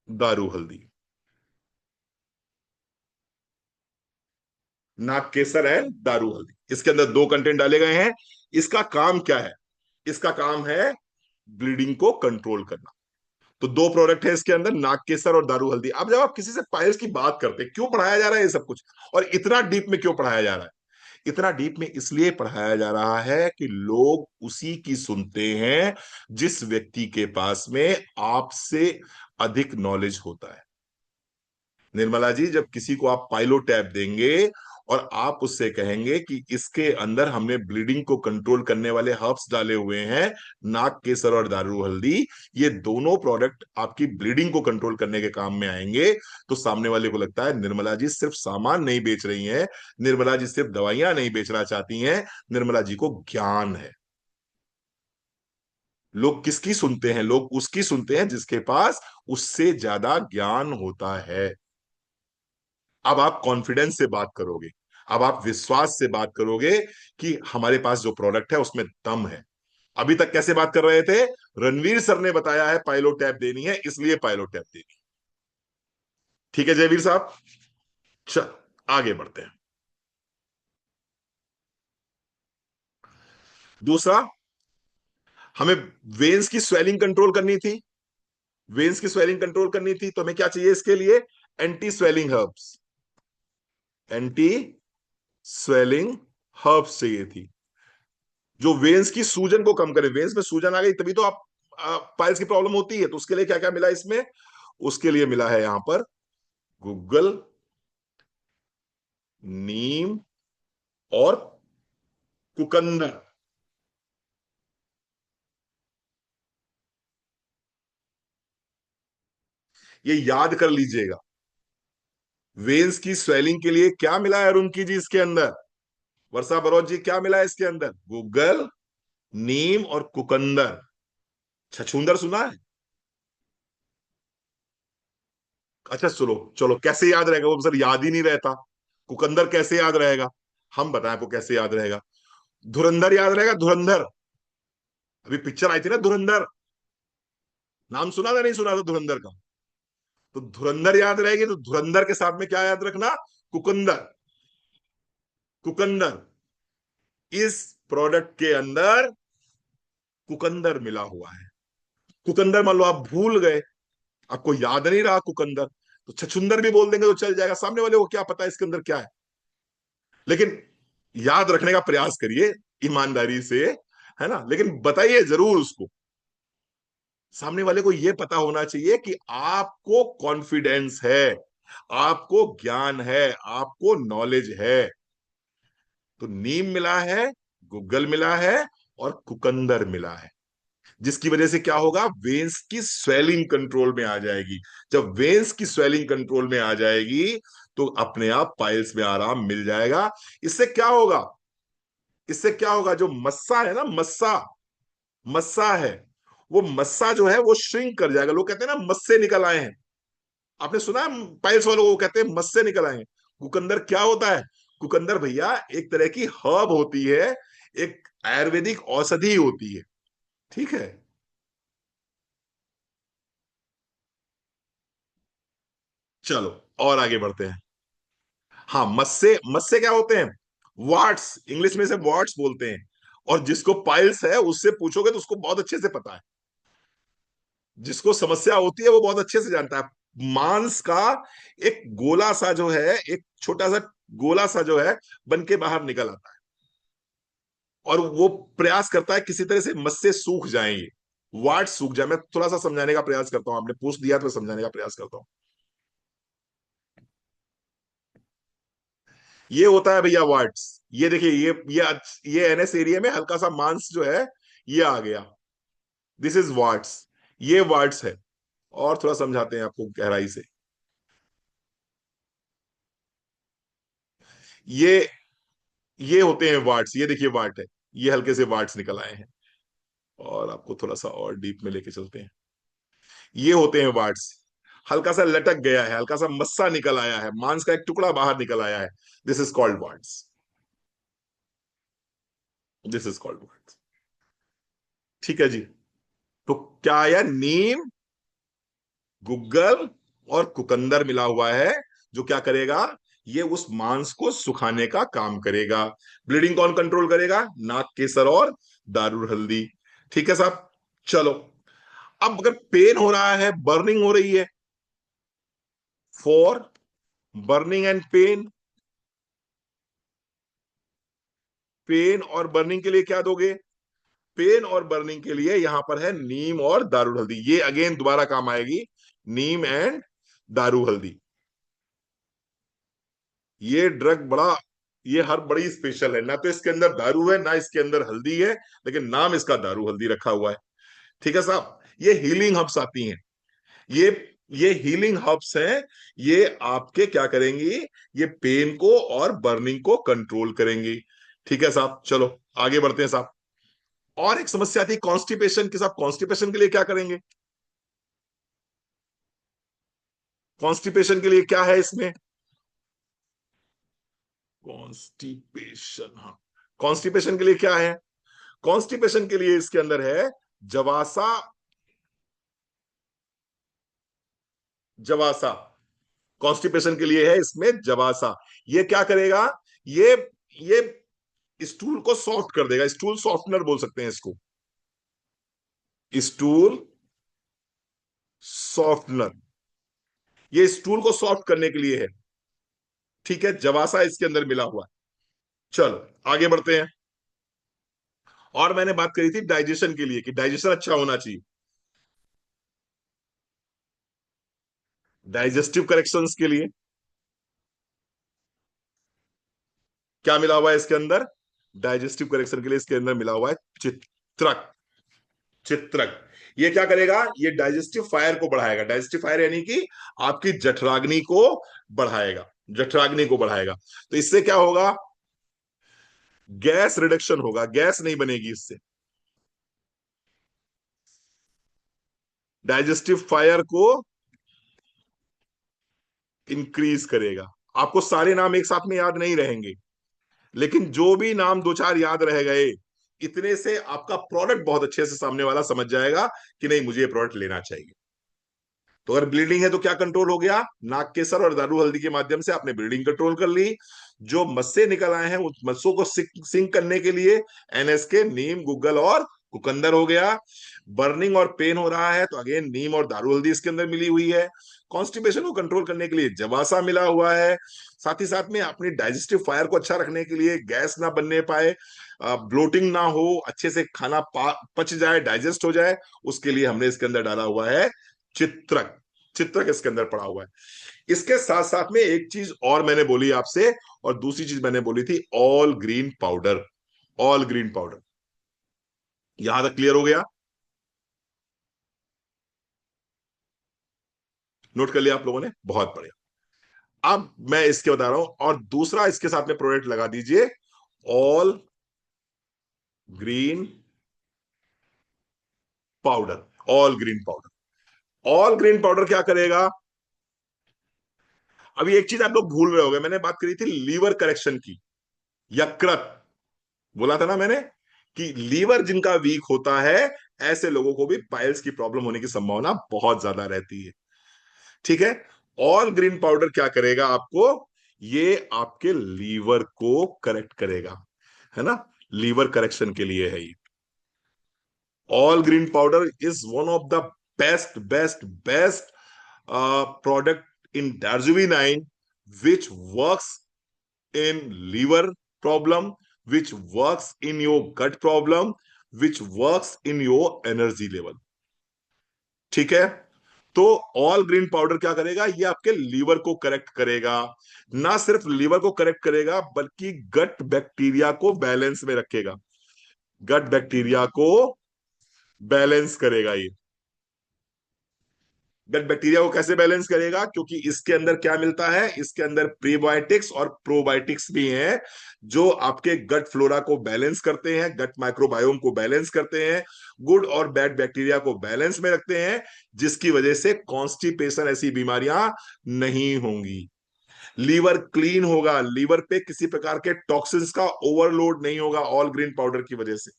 दारू हल्दी, नाक केसर एंड दारू हल्दी, इसके अंदर दो कंटेंट डाले गए हैं। इसका काम क्या है, इसका काम है ब्लीडिंग को कंट्रोल करना। तो दो प्रोडक्ट है इसके अंदर, नाग केसर और दारू हल्दी। अब जब आप किसी से पायल्स की बात करते हैं, क्यों पढ़ाया जा रहा है ये सब कुछ, और इतना डीप में क्यों पढ़ाया जा रहा है? इतना डीप में इसलिए पढ़ाया जा रहा है कि लोग उसी की सुनते हैं जिस व्यक्ति के पास में आपसे अधिक नॉलेज होता है। निर्मला जी, जब किसी को आप पाइलो टैब देंगे और आप उससे कहेंगे कि इसके अंदर हमने ब्लीडिंग को कंट्रोल करने वाले हर्ब्स डाले हुए हैं, नाग केसर और दारू हल्दी, ये दोनों प्रोडक्ट आपकी ब्लीडिंग को कंट्रोल करने के काम में आएंगे, तो सामने वाले को लगता है निर्मला जी सिर्फ सामान नहीं बेच रही हैं, निर्मला जी सिर्फ दवाइयां नहीं बेचना चाहती हैं, निर्मला जी को ज्ञान है। लोग किसकी सुनते हैं? लोग उसकी सुनते हैं जिसके पास उससे ज्यादा ज्ञान होता है। अब आप कॉन्फिडेंस से बात करोगे, अब आप विश्वास से बात करोगे कि हमारे पास जो प्रोडक्ट है उसमें दम है। अभी तक कैसे बात कर रहे थे? रणवीर सर ने बताया है पाइलो टैप देनी है, इसलिए पाइलो टैप देनी। ठीक है जयवीर साहब, चल आगे बढ़ते हैं। दूसरा, हमें वेन्स की स्वेलिंग कंट्रोल करनी थी। वेन्स की स्वेलिंग कंट्रोल करनी थी तो हमें क्या चाहिए इसके लिए? Anti swelling herbs. Anti swelling herbs चाहिए थी जो वेन्स की सूजन को कम करे। वेन्स में सूजन आ गई तभी तो आप पाइल्स की प्रॉब्लम होती है। तो उसके लिए क्या क्या मिला इसमें? उसके लिए मिला है यहां पर गूगल, नीम और कुकंदर। ये याद कर लीजिएगा। वेन्स की स्वेलिंग के लिए क्या मिला है रुनकी जी इसके अंदर? वर्षा बरोच जी, क्या मिला है इसके अंदर? गूगल, नीम और कुकंदर। छछूंदर सुना है? अच्छा चलो चलो, कैसे याद रहेगा वो? सर याद ही नहीं रहता। कुकंदर कैसे याद रहेगा? हम बताएं आपको कैसे याद रहेगा। धुरंधर याद रहेगा, धुरंधर। अभी पिक्चर आई थी ना धुरंधर, नाम सुना था नहीं सुना था धुरंधर का? तो धुरंधर याद रहेगी तो धुरंधर के साथ में क्या याद रखना? कुकंदर। कुकंदर, इस प्रोडक्ट के अंदर कुकंदर मिला हुआ है। कुकंदर मान लो आप भूल गए, आपको याद नहीं रहा कुकंदर, तो छछुंदर भी बोल देंगे तो चल जाएगा, सामने वाले को क्या पता है इसके अंदर क्या है। लेकिन याद रखने का प्रयास करिए ईमानदारी से, है ना, लेकिन बताइए जरूर उसको। सामने वाले को यह पता होना चाहिए कि आपको कॉन्फिडेंस है, आपको ज्ञान है, आपको नॉलेज है। तो नीम मिला है, गूगल मिला है और कुकंदर मिला है, जिसकी वजह से क्या होगा? वेन्स की स्वेलिंग कंट्रोल में आ जाएगी। जब वेन्स की स्वेलिंग कंट्रोल में आ जाएगी तो अपने आप पाइल्स में आराम मिल जाएगा। इससे क्या होगा? इससे क्या होगा? जो मस्सा है ना, मस्सा, मस्सा है, वो मस्सा जो है वो श्रिंक कर जाएगा। लोग कहते हैं ना मस्से निकल आए हैं, आपने सुना है पाइल्स वालों को कहते हैं मस्से निकल आए हैं। कुकंदर क्या होता है? कुकंदर भैया एक तरह की हर्ब होती है, एक आयुर्वेदिक औषधि होती है। ठीक है, चलो और आगे बढ़ते हैं। हाँ, मस्से, मस्से क्या होते हैं? वार्ड्स, इंग्लिश में से वार्ड्स बोलते हैं। और जिसको पाइल्स है उससे पूछोगे तो उसको बहुत अच्छे से पता है। जिसको समस्या होती है वो बहुत अच्छे से जानता है। मांस का एक गोला सा जो है, एक छोटा सा गोला सा जो है, बन के बाहर निकल आता है, और वो प्रयास करता है किसी तरह से मस्से सूख जाएंगे, वार्ड सूख जाए। मैं थोड़ा सा समझाने का प्रयास करता हूं, आपने पूछ दिया तो मैं समझाने का प्रयास करता हूं। ये होता है भैया वार्ड्स। ये देखिए, ये एनएस एरिया में हल्का सा मांस जो है ये आ गया, दिस इज वार्ड्स। ये वार्ड्स है। और थोड़ा समझाते हैं आपको गहराई से। ये ये होते हैं वार्ड्स। ये देखिए वार्ड है, ये हल्के से वार्ड्स निकल आए हैं। और आपको थोड़ा सा और डीप में लेके चलते हैं। ये होते हैं वार्ड्स। हल्का सा लटक गया है, हल्का सा मस्सा निकल आया है, मांस का एक टुकड़ा बाहर निकल आया है, this is called wards. This is called wards. ठीक है जी। तो क्या आया? नीम, गुग्गल और कुकंदर मिला हुआ है, जो क्या करेगा? ये उस मांस को सुखाने का काम करेगा। ब्लीडिंग कौन कंट्रोल करेगा? नाग केसर और दारू हल्दी। ठीक है साहब। चलो, अब अगर पेन हो रहा है, बर्निंग हो रही है, for burning and pain, pain और बर्निंग के लिए क्या दोगे? पेन और बर्निंग के लिए यहां पर है नीम और दारू हल्दी, ये अगेन दोबारा काम आएगी, नीम एंड दारू हल्दी। ये ड्रग बड़ा, ये हर बड़ी स्पेशल है, ना तो इसके अंदर दारू है ना इसके अंदर हल्दी है, लेकिन नाम इसका दारू हल्दी रखा हुआ है। ठीक है साहब। ये हीलिंग हर्ब्स आती हैं, ये ये हीलिंग हर्ब्स हैं। ये आपके क्या करेंगी? ये पेन को और बर्निंग को कंट्रोल करेंगी। ठीक है साहब, चलो आगे बढ़ते हैं साहब। और एक समस्या आती है कॉन्स्टिपेशन के साथ। कॉन्स्टिपेशन के लिए क्या करेंगे? कॉन्स्टिपेशन के लिए क्या है इसमें? कॉन्स्टिपेशन, हाँ, कॉन्स्टिपेशन के लिए क्या है? कॉन्स्टिपेशन के लिए इसके अंदर है जवासा, जवासा। कॉन्स्टिपेशन के लिए है इसमें जवासा। ये क्या करेगा? ये ये स्टूल को सॉफ्ट कर देगा, स्टूल सॉफ्टनर बोल सकते हैं इसको, स्टूल सॉफ्टनर। ये स्टूल को सॉफ्ट करने के लिए है। ठीक है, जवासा इसके अंदर मिला हुआ है। चलो आगे बढ़ते हैं। और मैंने बात करी थी डाइजेशन के लिए कि डाइजेशन अच्छा होना चाहिए, डाइजेस्टिव करेक्शंस के लिए क्या मिला हुआ है इसके अंदर? डाइजेस्टिव करेक्शन के लिए इसके अंदर मिला हुआ है चित्रक। चित्रक ये क्या करेगा? ये डाइजेस्टिव फायर को बढ़ाएगा। डाइजेस्टिव फायर यानी कि आपकी जठराग्नि को बढ़ाएगा, जठराग्नि को बढ़ाएगा। तो इससे क्या होगा? गैस रिडक्शन होगा, गैस नहीं बनेगी इससे। डाइजेस्टिव फायर को इंक्रीज करेगा। आपको सारे नाम एक साथ में याद नहीं रहेंगे, लेकिन जो भी नाम दो चार याद रह गए, इतने से आपका प्रोडक्ट बहुत अच्छे से सामने वाला समझ जाएगा कि नहीं मुझे ये प्रोडक्ट लेना चाहिए। तो अगर ब्लीडिंग है तो क्या कंट्रोल हो गया? नाक केसर और दारू हल्दी के माध्यम से आपने ब्लीडिंग कंट्रोल कर ली। जो मस्से निकल आए हैं उस मस्सों को सिंक करने के लिए एनएसके, नीम, गुग्गल और कुकंदर हो गया। बर्निंग और पेन हो रहा है तो अगेन नीम और दारू हल्दी इसके अंदर मिली हुई है। कॉन्स्टिपेशन को कंट्रोल करने के लिए जवासा मिला हुआ है। साथ ही साथ में अपनी डाइजेस्टिव फायर को अच्छा रखने के लिए, गैस ना बनने पाए, ब्लोटिंग ना हो, अच्छे से खाना पच जाए, डाइजेस्ट हो जाए, उसके लिए हमने इसके अंदर डाला हुआ है चित्रक। चित्रक इसके अंदर पड़ा हुआ है। इसके साथ साथ में एक चीज और मैंने बोली आपसे, और दूसरी चीज मैंने बोली थी all green powder. All green powder, यहां तक क्लियर हो गया? नोट कर लिया आप लोगों ने? बहुत बढ़िया। अब मैं इसके बता रहा हूं, और दूसरा इसके साथ में प्रोडक्ट लगा दीजिए, all green powder. All green powder, all green powder क्या करेगा? अभी एक चीज आप लोग भूल रहे होंगे, मैंने बात करी थी लीवर करेक्शन की, यकृत। बोला था ना मैंने कि लीवर जिनका वीक होता है, ऐसे लोगों को भी पाइल्स की प्रॉब्लम होने की संभावना बहुत ज्यादा रहती है। ठीक है। ऑल ग्रीन पाउडर क्या करेगा आपको? ये आपके लीवर को करेक्ट करेगा, है ना? लीवर करेक्शन के लिए है ये। All green powder is one of the best best best product in डार्जुविनाइन, which works in liver problem, which works in your gut problem, which works in your energy level। ठीक है। तो all green powder क्या करेगा? ये आपके liver को correct करेगा। ना सिर्फ लीवर को करेक्ट करेगा, बल्कि गट बैक्टीरिया को बैलेंस में रखेगा। गट बैक्टीरिया को बैलेंस करेगा ये। गट बैक्टीरिया को कैसे बैलेंस करेगा? क्योंकि इसके अंदर क्या मिलता है? इसके अंदर प्रीबायोटिक्स और प्रोबायोटिक्स भी हैं, जो आपके गट फ्लोरा को बैलेंस करते हैं, गट माइक्रोबायोम को बैलेंस करते हैं, गुड और बैड बैक्टीरिया को बैलेंस में रखते हैं, जिसकी वजह से कॉन्स्टिपेशन ऐसी बीमारियां नहीं होंगी। लीवर क्लीन होगा, लीवर पे किसी प्रकार के टॉक्सिन्स का ओवरलोड नहीं होगा ऑल ग्रीन पाउडर की वजह से।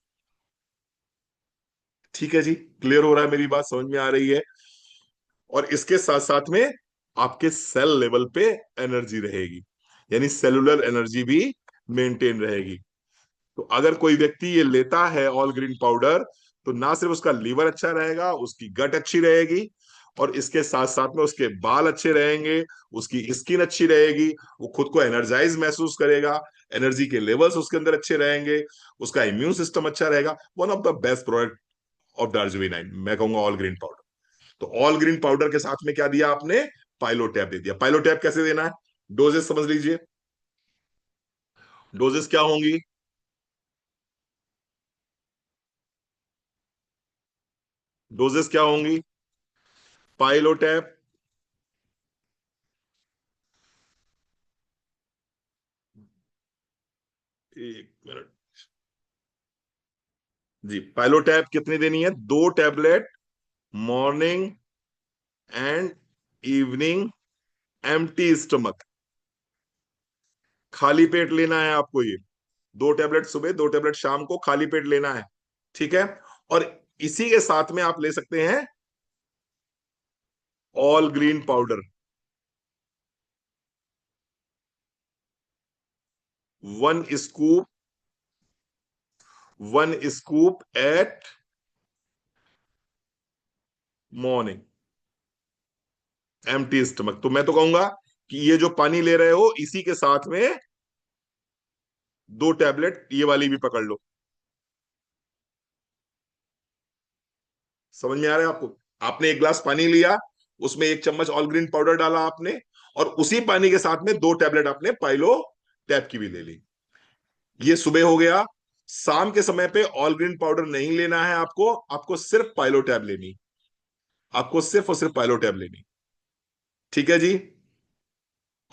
ठीक है जी, क्लियर हो रहा है? मेरी बात समझ में आ रही है? और इसके साथ साथ में आपके सेल लेवल पे एनर्जी रहेगी, यानी सेलुलर एनर्जी भी मेंटेन रहेगी। तो अगर कोई व्यक्ति ये लेता है ऑल ग्रीन पाउडर, तो ना सिर्फ उसका लीवर अच्छा रहेगा, उसकी गट अच्छी रहेगी, और इसके साथ साथ में उसके बाल अच्छे रहेंगे, उसकी स्किन अच्छी रहेगी, वो खुद को एनर्जाइज महसूस करेगा, एनर्जी के लेवल्स उसके अंदर अच्छे रहेंगे, उसका इम्यून सिस्टम अच्छा रहेगा। One of the best product of Darjeeling, मैं कहूंगा ऑल ग्रीन पाउडर। तो ऑल ग्रीन पाउडर के साथ में क्या दिया आपने? पाइलोटैब दे दिया। पाइलोटैब कैसे देना है? डोजेस समझ लीजिए। डोजेस क्या होंगी? डोजेस क्या होंगी? पाइलोटैब, एक मिनट जी, पाइलोटैब कितनी देनी है? 2 tablet, morning and evening, empty stomach, खाली पेट लेना है आपको ये। 2 टैबलेट सुबह, 2 टैबलेट शाम को, खाली पेट लेना है। ठीक है। और इसी के साथ में आप ले सकते हैं all green powder, 1 scoop, 1 scoop eight morning, empty stomach. तो मैं तो कहूंगा कि ये जो पानी ले रहे हो इसी के साथ में 2 टैबलेट ये वाली भी पकड़ लो। समझ में आ रहा है आपको? आपने एक गिलास पानी लिया, उसमें 1 चम्मच ऑल ग्रीन पाउडर डाला आपने, और उसी पानी के साथ में 2 टैबलेट आपने पाइलो टैब की भी ले ली। ये सुबह हो गया। शाम के समय पे ऑल ग्रीन पाउडर नहीं लेना है आपको, आपको सिर्फ पाइलो टैब लेनी, आपको सिर्फ और सिर्फ पाइलो टैब लेनी। ठीक है जी।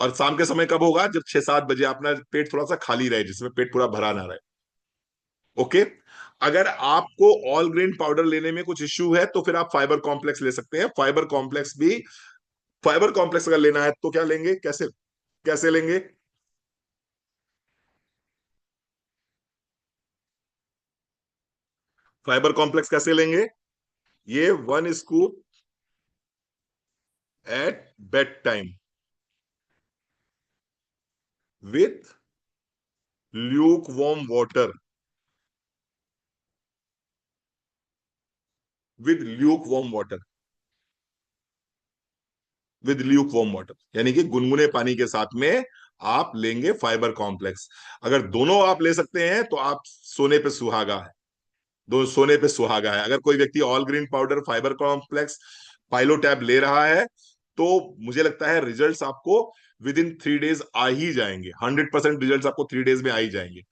और शाम के समय कब होगा? जब 6-7 बजे अपना पेट थोड़ा सा खाली रहे, जिसमें पेट पूरा भरा ना रहे। ओके। अगर आपको ऑल ग्रेन पाउडर लेने में कुछ इश्यू है तो फिर आप फाइबर कॉम्प्लेक्स ले सकते हैं। फाइबर कॉम्प्लेक्स भी, फाइबर कॉम्प्लेक्स अगर लेना है तो क्या लेंगे, कैसे कैसे लेंगे? फाइबर कॉम्प्लेक्स कैसे लेंगे? ये 1 scoop at bedtime with lukewarm water, with lukewarm water, with lukewarm water, यानी कि गुनगुने पानी के साथ में आप लेंगे फाइबर कॉम्प्लेक्स। अगर दोनों आप ले सकते हैं तो आप सोने पे सुहागा है। दो सोने पे सुहागा है। अगर कोई व्यक्ति all green powder, fibre complex, pilo tab ले रहा है तो मुझे लगता है रिजल्ट्स आपको विद इन 3 डेज आ ही जाएंगे। 100% रिजल्ट्स आपको 3 डेज में आ ही जाएंगे।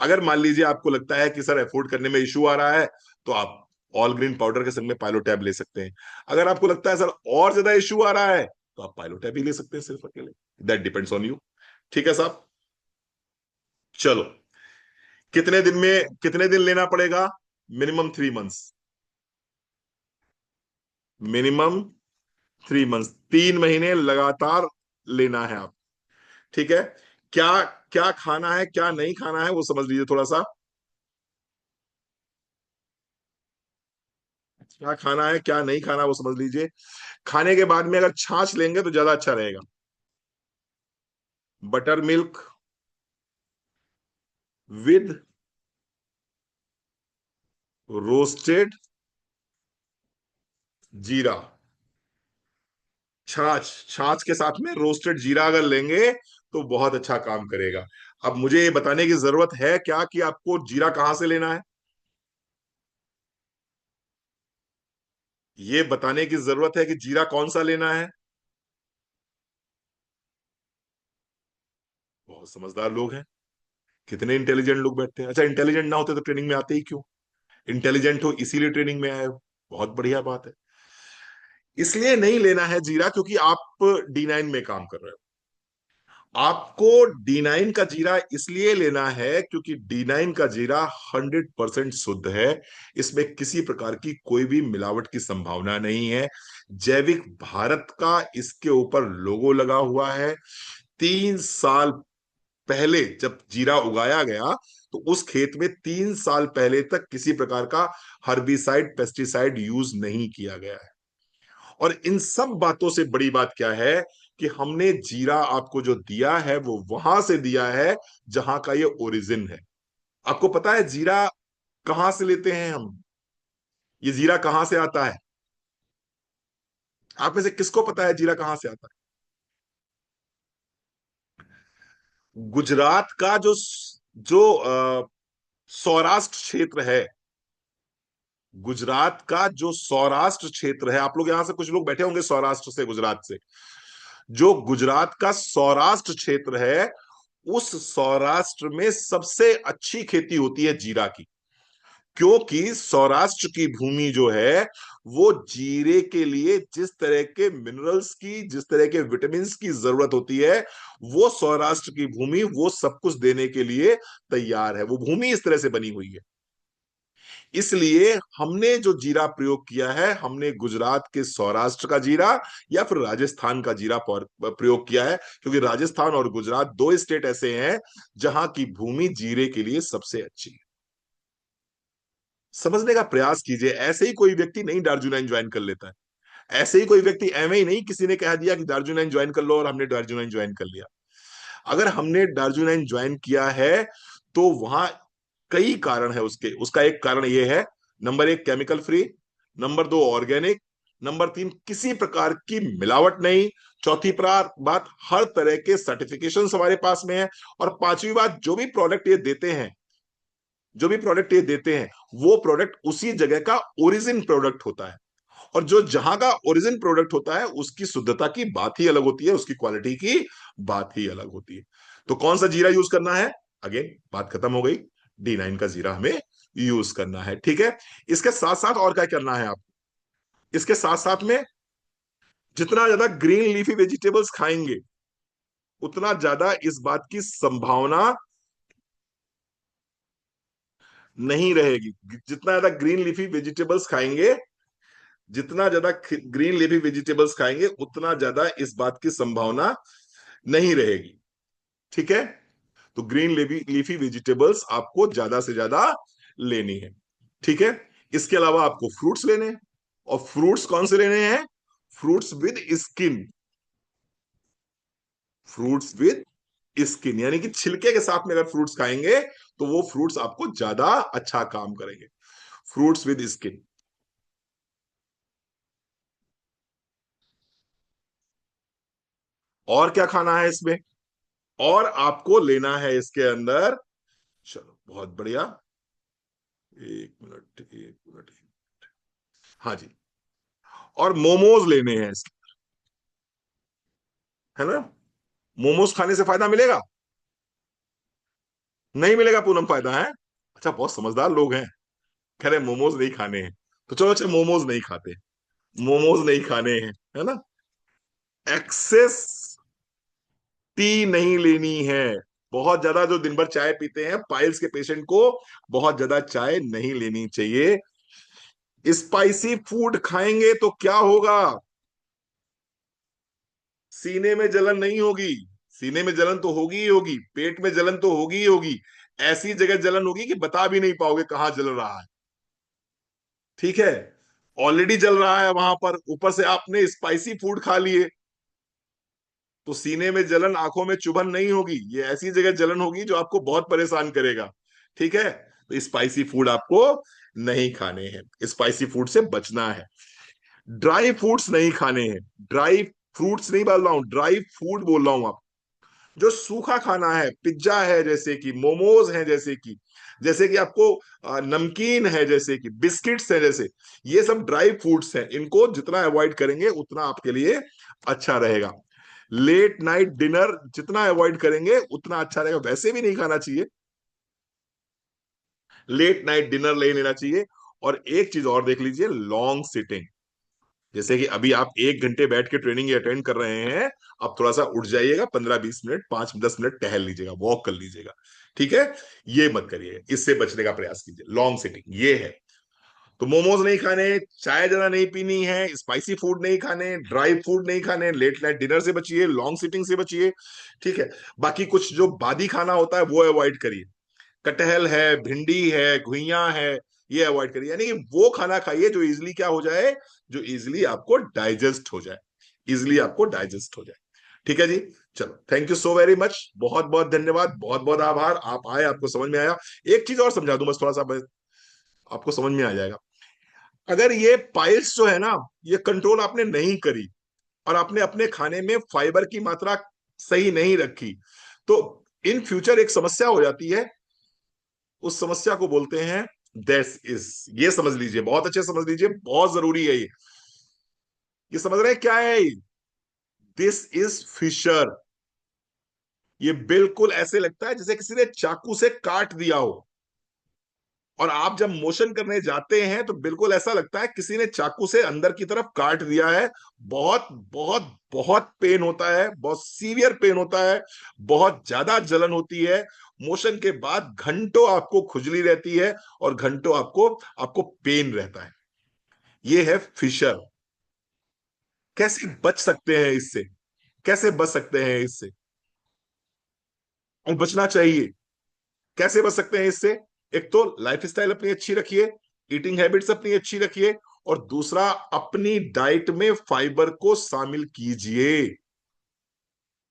अगर मान लीजिए आपको लगता है कि सर अफोर्ड करने में इशू आ रहा है, तो आप ऑल ग्रीन पाउडर के संग में पाइलो टैब ले सकते हैं। अगर आपको लगता है सर और ज्यादा इशू आ रहा है, तो आप पाइलो टैब ही ले सकते हैं सिर्फ अकेले। That depends on you. ठीक है साहब। चलो, कितने दिन लेना पड़ेगा? Minimum 3 months. मिनिमम 3 मंथ्स, 3 महीने लगातार लेना है आप। ठीक है। क्या क्या खाना है, क्या नहीं खाना है, वो समझ लीजिए थोड़ा सा। क्या खाना है, क्या नहीं खाना, वो समझ लीजिए। खाने के बाद में अगर छाछ लेंगे तो ज्यादा अच्छा रहेगा। बटर मिल्क विद रोस्टेड जीरा। छाछ, छाछ के साथ में रोस्टेड जीरा अगर लेंगे तो बहुत अच्छा काम करेगा। अब मुझे ये बताने की जरूरत है क्या कि आपको जीरा कहां से लेना है? ये बताने की जरूरत है कि जीरा कौन सा लेना है। बहुत समझदार लोग हैं। कितने इंटेलिजेंट लोग बैठते हैं। अच्छा, इंटेलिजेंट ना होते तो ट्रेनिंग में आते ही क्यों? इंटेलिजेंट हो इसीलिए ट्रेनिंग में आए हो। बहुत बढ़िया बात है। इसलिए नहीं लेना है जीरा क्योंकि आप D9 में काम कर रहे हो। आपको D9 का जीरा इसलिए लेना है क्योंकि D9 का जीरा 100% शुद्ध है। इसमें किसी प्रकार की कोई भी मिलावट की संभावना नहीं है। जैविक भारत का इसके ऊपर लोगो लगा हुआ है। 3 साल पहले जब जीरा उगाया गया तो उस खेत में 3 साल पहले तक किसी प्रकार का हर्बिसाइड, पेस्टिसाइड यूज नहीं किया गया है। और इन सब बातों से बड़ी बात क्या है कि हमने जीरा आपको जो दिया है वो वहां से दिया है जहां का ये ओरिजिन है। आपको पता है जीरा कहां से लेते हैं हम? ये जीरा कहां से आता है? आप में से किसको पता है जीरा कहां से आता है? गुजरात का जो जो सौराष्ट्र क्षेत्र है, गुजरात का जो सौराष्ट्र क्षेत्र है, आप लोग यहां से कुछ लोग बैठे होंगे सौराष्ट्र से, गुजरात से, जो गुजरात का सौराष्ट्र क्षेत्र है, उस सौराष्ट्र में सबसे अच्छी खेती होती है जीरा की। क्योंकि सौराष्ट्र की भूमि जो है, वो जीरे के लिए जिस तरह के मिनरल्स की, जिस तरह के विटामिन की जरूरत होती है, वो सौराष्ट्र की भूमि वो सब कुछ देने के लिए तैयार है। वो भूमि इस तरह से बनी हुई है। इसलिए हमने जो जीरा प्रयोग किया है, हमने गुजरात के सौराष्ट्र का जीरा या फिर राजस्थान का जीरा प्रयोग किया है, क्योंकि राजस्थान और गुजरात दो स्टेट ऐसे हैं जहां की भूमि जीरे के लिए सबसे अच्छी है। समझने का प्रयास कीजिए, ऐसे ही कोई व्यक्ति नहीं दार्जिलिंग ज्वाइन कर लेता है। ऐसे ही कोई व्यक्ति एवं ही नहीं, किसी ने कह दिया कि दार्जिलिंग ज्वाइन कर लो और हमने दार्जिलिंग ज्वाइन कर लिया। अगर हमने दार्जिलिंग ज्वाइन किया है तो वहां कई कारण है उसके। उसका एक कारण यह है, नंबर एक केमिकल फ्री, नंबर दो ऑर्गेनिक, नंबर तीन किसी प्रकार की मिलावट नहीं, चौथी बात हर तरह के सर्टिफिकेशन हमारे पास में है, और पांचवी बात जो भी प्रोडक्ट ये देते हैं, जो भी प्रोडक्ट ये देते हैं, वो प्रोडक्ट उसी जगह का ओरिजिन प्रोडक्ट होता है। और जो जहां का ओरिजिन प्रोडक्ट होता है उसकी शुद्धता की बात ही अलग होती है, उसकी क्वालिटी की बात ही अलग होती है। तो कौन सा जीरा यूज करना है? अगेन बात खत्म हो गई, D9 का जीरा हमें यूज करना है। ठीक है, इसके साथ साथ और क्या करना है आप? इसके साथ साथ में जितना ज्यादा ग्रीन लीफी वेजिटेबल्स खाएंगे, उतना ज्यादा इस बात की संभावना नहीं रहेगी। जितना ज्यादा ग्रीन लीफी वेजिटेबल्स खाएंगे, जितना ज्यादा ग्रीन लीफी वेजिटेबल्स खाएंगे, उतना ज्यादा इस बात की संभावना नहीं रहेगी। ठीक है, तो ग्रीन लीफी वेजिटेबल्स आपको ज्यादा से ज्यादा लेनी है। ठीक है, इसके अलावा आपको फ्रूट्स लेने हैं। और फ्रूट्स कौन से लेने हैं? Fruits with skin. Fruits with skin यानी कि छिलके के साथ में अगर फ्रूट्स खाएंगे तो वो फ्रूट्स आपको ज्यादा अच्छा काम करेंगे। Fruits with skin. और क्या खाना है इसमें? और आपको लेना है इसके अंदर, चलो बहुत बढ़िया, एक मिनट एक मिनट, हाँ जी, और मोमोज लेने हैं इसके, है ना? मोमोज खाने से फायदा मिलेगा? नहीं मिलेगा पूनम फायदा, है? अच्छा, बहुत समझदार लोग हैं, कह रहे मोमोज नहीं खाने हैं। तो चलो अच्छा, मोमोज नहीं खाते, मोमोज नहीं खाने हैं, है ना? एक्सेस टी नहीं लेनी है। बहुत ज्यादा जो दिन भर चाय पीते हैं, पाइल्स के पेशेंट को बहुत ज्यादा चाय नहीं लेनी चाहिए। स्पाइसी फूड खाएंगे तो क्या होगा? सीने में जलन नहीं होगी, सीने में जलन तो होगी ही होगी, पेट में जलन तो होगी ही होगी, ऐसी जगह जलन होगी कि बता भी नहीं पाओगे कहां जल रहा है। ठीक है, ऑलरेडी जल रहा है वहां पर, ऊपर से आपने स्पाइसी फूड खा लिए, तो सीने में जलन, आंखों में चुभन नहीं होगी, ये ऐसी जगह जलन होगी जो आपको बहुत परेशान करेगा। ठीक है, तो स्पाइसी फूड आपको नहीं खाने हैं, स्पाइसी फूड से बचना है। ड्राई फ्रूट्स नहीं खाने हैं। ड्राई फ्रूट्स नहीं बोल रहा हूं, ड्राई फूड बोल रहा हूं। आप जो सूखा खाना है, पिज्जा है जैसे कि, मोमोज है जैसे कि आपको नमकीन है जैसे कि, बिस्किट्स है जैसे, ये सब ड्राई फ्रूट्स हैं, इनको जितना अवॉइड करेंगे उतना आपके लिए अच्छा रहेगा। लेट नाइट डिनर जितना अवॉइड करेंगे उतना अच्छा रहेगा, वैसे भी नहीं खाना चाहिए, लेट नाइट डिनर ले लेना चाहिए। और एक चीज और देख लीजिए, लॉन्ग सिटिंग, जैसे कि अभी आप 1 घंटे बैठ के ट्रेनिंग अटेंड कर रहे हैं, आप थोड़ा सा उठ जाइएगा, 15-20 मिनट, 5-10 मिनट टहल लीजिएगा, वॉक कर लीजिएगा। ठीक है, ये मत करिए, इससे बचने का प्रयास कीजिए, लॉन्ग सिटिंग ये है। तो मोमोज नहीं खाने, चाय ज्यादा नहीं पीनी है, स्पाइसी फूड नहीं खाने, ड्राई फूड नहीं खाने, लेट नाइट डिनर से बचिए, लॉन्ग सिटिंग से बचिए। ठीक है, बाकी कुछ जो बादी खाना होता है वो अवॉइड करिए। कटहल है, भिंडी है, घुइयां है, ये अवॉइड करिए। यानी कि वो खाना खाइए जो इजिली क्या हो जाए, जो इजिली आपको डाइजेस्ट हो जाए, इजिली आपको डाइजेस्ट हो जाए। ठीक है जी, चलो, thank you so very much, बहुत बहुत धन्यवाद, बहुत बहुत आभार, आप आए, आपको समझ में आया। एक चीज और समझा दूं बस, थोड़ा सा बस, आपको समझ में आ जाएगा। अगर ये पाइल्स जो है ना, ये कंट्रोल आपने नहीं करी और आपने अपने खाने में फाइबर की मात्रा सही नहीं रखी, तो इन फ्यूचर एक समस्या हो जाती है। उस समस्या को बोलते हैं दिस इज, ये समझ लीजिए, बहुत अच्छे से समझ लीजिए, बहुत जरूरी है ये समझ रहे हैं क्या है? This is fissure. ये बिल्कुल ऐसे लगता है जैसे किसी ने चाकू से काट दिया हो, और आप जब मोशन करने जाते हैं तो बिल्कुल ऐसा लगता है किसी ने चाकू से अंदर की तरफ काट दिया है। बहुत बहुत बहुत पेन होता है, बहुत सीवियर पेन होता है, बहुत ज्यादा जलन होती है। मोशन के बाद घंटों आपको खुजली रहती है और घंटों आपको आपको पेन रहता है। ये है फिशर। कैसे बच सकते हैं इससे? कैसे बच सकते हैं इससे? और बचना चाहिए। कैसे बच सकते हैं इससे? एक तो लाइफ स्टाइल अपनी अच्छी रखिए, ईटिंग हैबिट्स अपनी अच्छी रखिए, और दूसरा अपनी डाइट में फाइबर को शामिल कीजिए।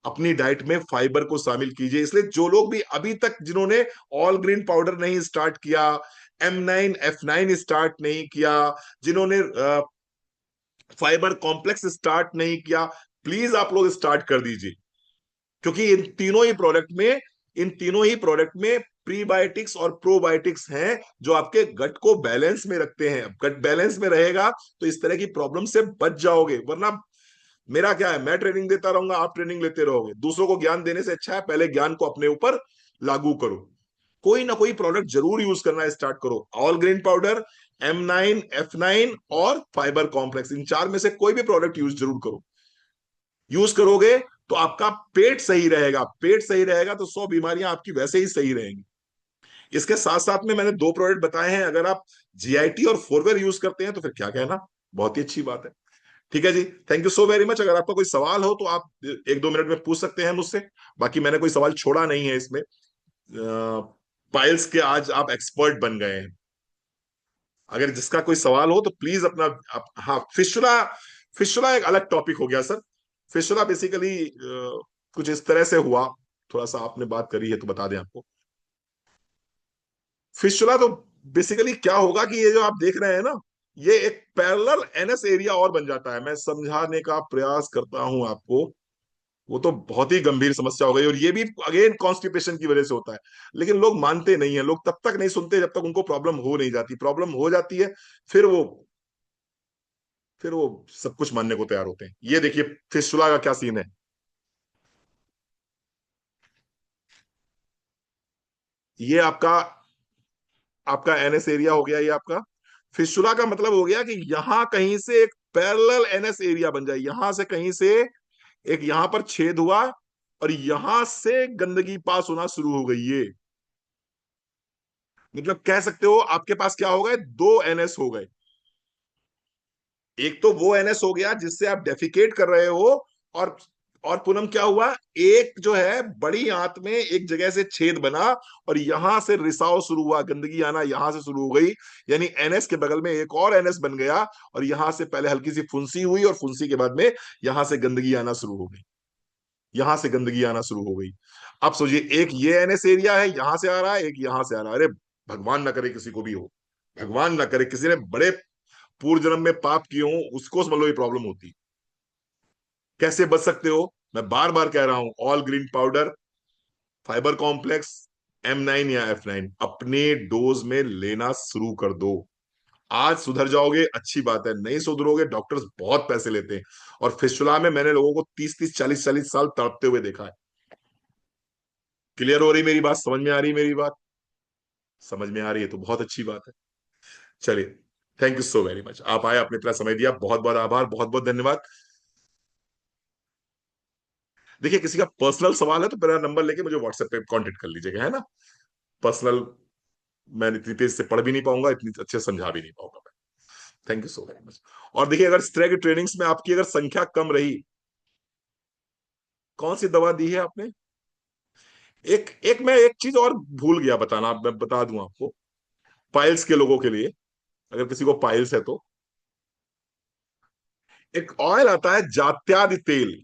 अपनी डाइट में फाइबर को शामिल कीजिए। इसलिए जो लोग भी अभी तक जिन्होंने ऑल ग्रीन पाउडर नहीं स्टार्ट किया, M9 F9 स्टार्ट नहीं किया, जिन्होंने फाइबर कॉम्प्लेक्स स्टार्ट नहीं किया, प्लीज आप लोग स्टार्ट कर दीजिए। क्योंकि इन तीनों ही प्रोडक्ट में प्रीबायोटिक्स और प्रोबायोटिक्स हैं, जो आपके गट को बैलेंस में रखते हैं। गट बैलेंस में रहेगा तो इस तरह की प्रॉब्लम से बच जाओगे। वरना मेरा क्या है, मैं ट्रेनिंग देता रहूंगा, आप ट्रेनिंग लेते रहोगे, दूसरों को ज्ञान देने से अच्छा है पहले ज्ञान को अपने ऊपर लागू करो। कोई ना कोई प्रोडक्ट जरूर यूज करना स्टार्ट करो। All grain powder, M9 F9 और फाइबर कॉम्प्लेक्स, इन चार में से कोई भी प्रोडक्ट यूज जरूर करो। यूज करोगे तो आपका पेट सही रहेगा। पेट सही रहेगा तो 100 बीमारियां आपकी वैसे ही सही रहेंगी। इसके साथ साथ में मैंने दो प्रोडक्ट बताए हैं, अगर आप GIT और फोरवेर यूज करते हैं तो फिर क्या कहना, बहुत ही अच्छी बात है। ठीक है जी, thank you so very much. अगर आपका कोई सवाल हो तो आप 1-2 मिनट में पूछ सकते हैं मुझसे। बाकी मैंने कोई सवाल छोड़ा नहीं है इसमें। पाइल्स के आज आप एक्सपर्ट बन गए हैं। अगर जिसका कोई सवाल हो तो प्लीज अपना हाँ, फिशुला। फिशुला एक अलग टॉपिक हो गया सर। फिशुला बेसिकली कुछ इस तरह से हुआ, थोड़ा सा आपने बात करी है तो बता दें आपको। फिशुला तो बेसिकली क्या होगा कि ये जो आप देख रहे हैं ना, ये एक पैरेलल NS एरिया और बन जाता है। मैं समझाने का प्रयास करता हूं आपको। वो तो बहुत ही गंभीर समस्या हो गई, और ये भी अगेन कॉन्स्टिपेशन की वजह से होता है। लेकिन लोग मानते नहीं है, लोग तब तक नहीं सुनते जब तक उनको प्रॉब्लम हो नहीं जाती। प्रॉब्लम हो जाती है, फिर वो फिर वो सब कुछ मानने को तैयार होते हैं। ये देखिए फिस्टुला का क्या सीन है। ये आपका आपका NS एरिया हो गया। ये आपका फिस्टुला का मतलब हो गया कि यहां कहीं से एक पैरेलल NS एरिया बन जाए, यहां से कहीं से एक यहां पर छेद हुआ, और यहां से गंदगी पास होना शुरू हो गई। ये मतलब कह सकते हो आपके पास क्या हो गए, दो NS हो गए। एक तो वो NS हो गया जिससे आप डेफिकेट कर रहे हो, और और पूनम क्या हुआ, एक जो है बड़ी आंत में एक जगह से छेद बना, और यहां से रिसाव शुरू हुआ, गंदगी आना यहां से शुरू हो गई। यानी NS के बगल में एक और NS बन गया, और यहां से पहले हल्की सी फुंसी हुई, और फुंसी के बाद में यहां से गंदगी आना शुरू हो गई। यहां से गंदगी आना शुरू हो गई। अब सोचिए, एक ये NS एरिया है, यहां से आ रहा है, एक यहां से आ रहा है। अरे भगवान ना करे किसी को भी हो, भगवान ना करे किसी ने बड़े पूर्व जन्म में पाप किए हो, उसको समझ लो ये प्रॉब्लम होती। कैसे बच सकते हो? मैं बार बार कह रहा हूं, all green powder, fibre complex, M9 या F9 अपने डोज में लेना शुरू कर दो। आज सुधर जाओगे, अच्छी बात है। नहीं सुधरोगे, डॉक्टर्स बहुत पैसे लेते हैं। और फिस्टुला में मैंने लोगों को 30-30 40-40 साल तड़पते हुए देखा है। क्लियर हो रही मेरी बात? समझ में आ रही मेरी बात? समझ में आ रही है तो बहुत अच्छी बात है। चलिए, thank you so very much. आप आए, आपने इतना समय दिया, बहुत बहुत आभार, बहुत बहुत धन्यवाद। देखिए, किसी का पर्सनल सवाल है तो मेरा नंबर लेके मुझे व्हाट्सएप पे कांटेक्ट कर लीजिएगा, है ना। पर्सनल मैं इतनी तेज से पढ़ भी नहीं पाऊंगा, इतनी अच्छे से समझा भी नहीं पाऊंगा मैं। Thank you so very much. और देखिए, अगर इस तरह की ट्रेनिंग्स में आपकी अगर संख्या कम रही, कौन सी दवा दी है आपने? एक एक मैं एक चीज और भूल गया बताना, मैं बता दूं आपको। पाइल्स के लोगों के लिए, अगर किसी को पाइल्स है तो एक ऑयल आता है, जात्यादि तेल,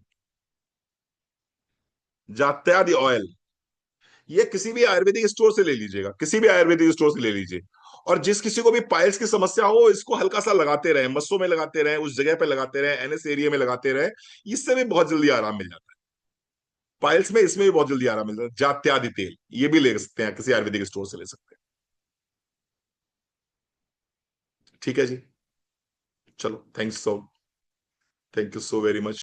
जात्यादि ऑयल। ये किसी भी आयुर्वेदिक स्टोर से ले लीजिएगा, किसी भी आयुर्वेदिक स्टोर से ले लीजिए। और जिस किसी को भी पाइल्स की समस्या हो, इसको हल्का सा लगाते रहे, मस्सों में लगाते रहे, उस जगह पे लगाते रहे, एनएस एरिया में लगाते रहे, इससे भी बहुत जल्दी आराम मिल जाता है। पाइल्स में इसमें भी बहुत जल्दी आराम मिल जाता है। जात्यादि तेल ये भी ले सकते हैं, किसी आयुर्वेदिक स्टोर से ले सकते हैं। ठीक है जी। चलो, thank you so very much.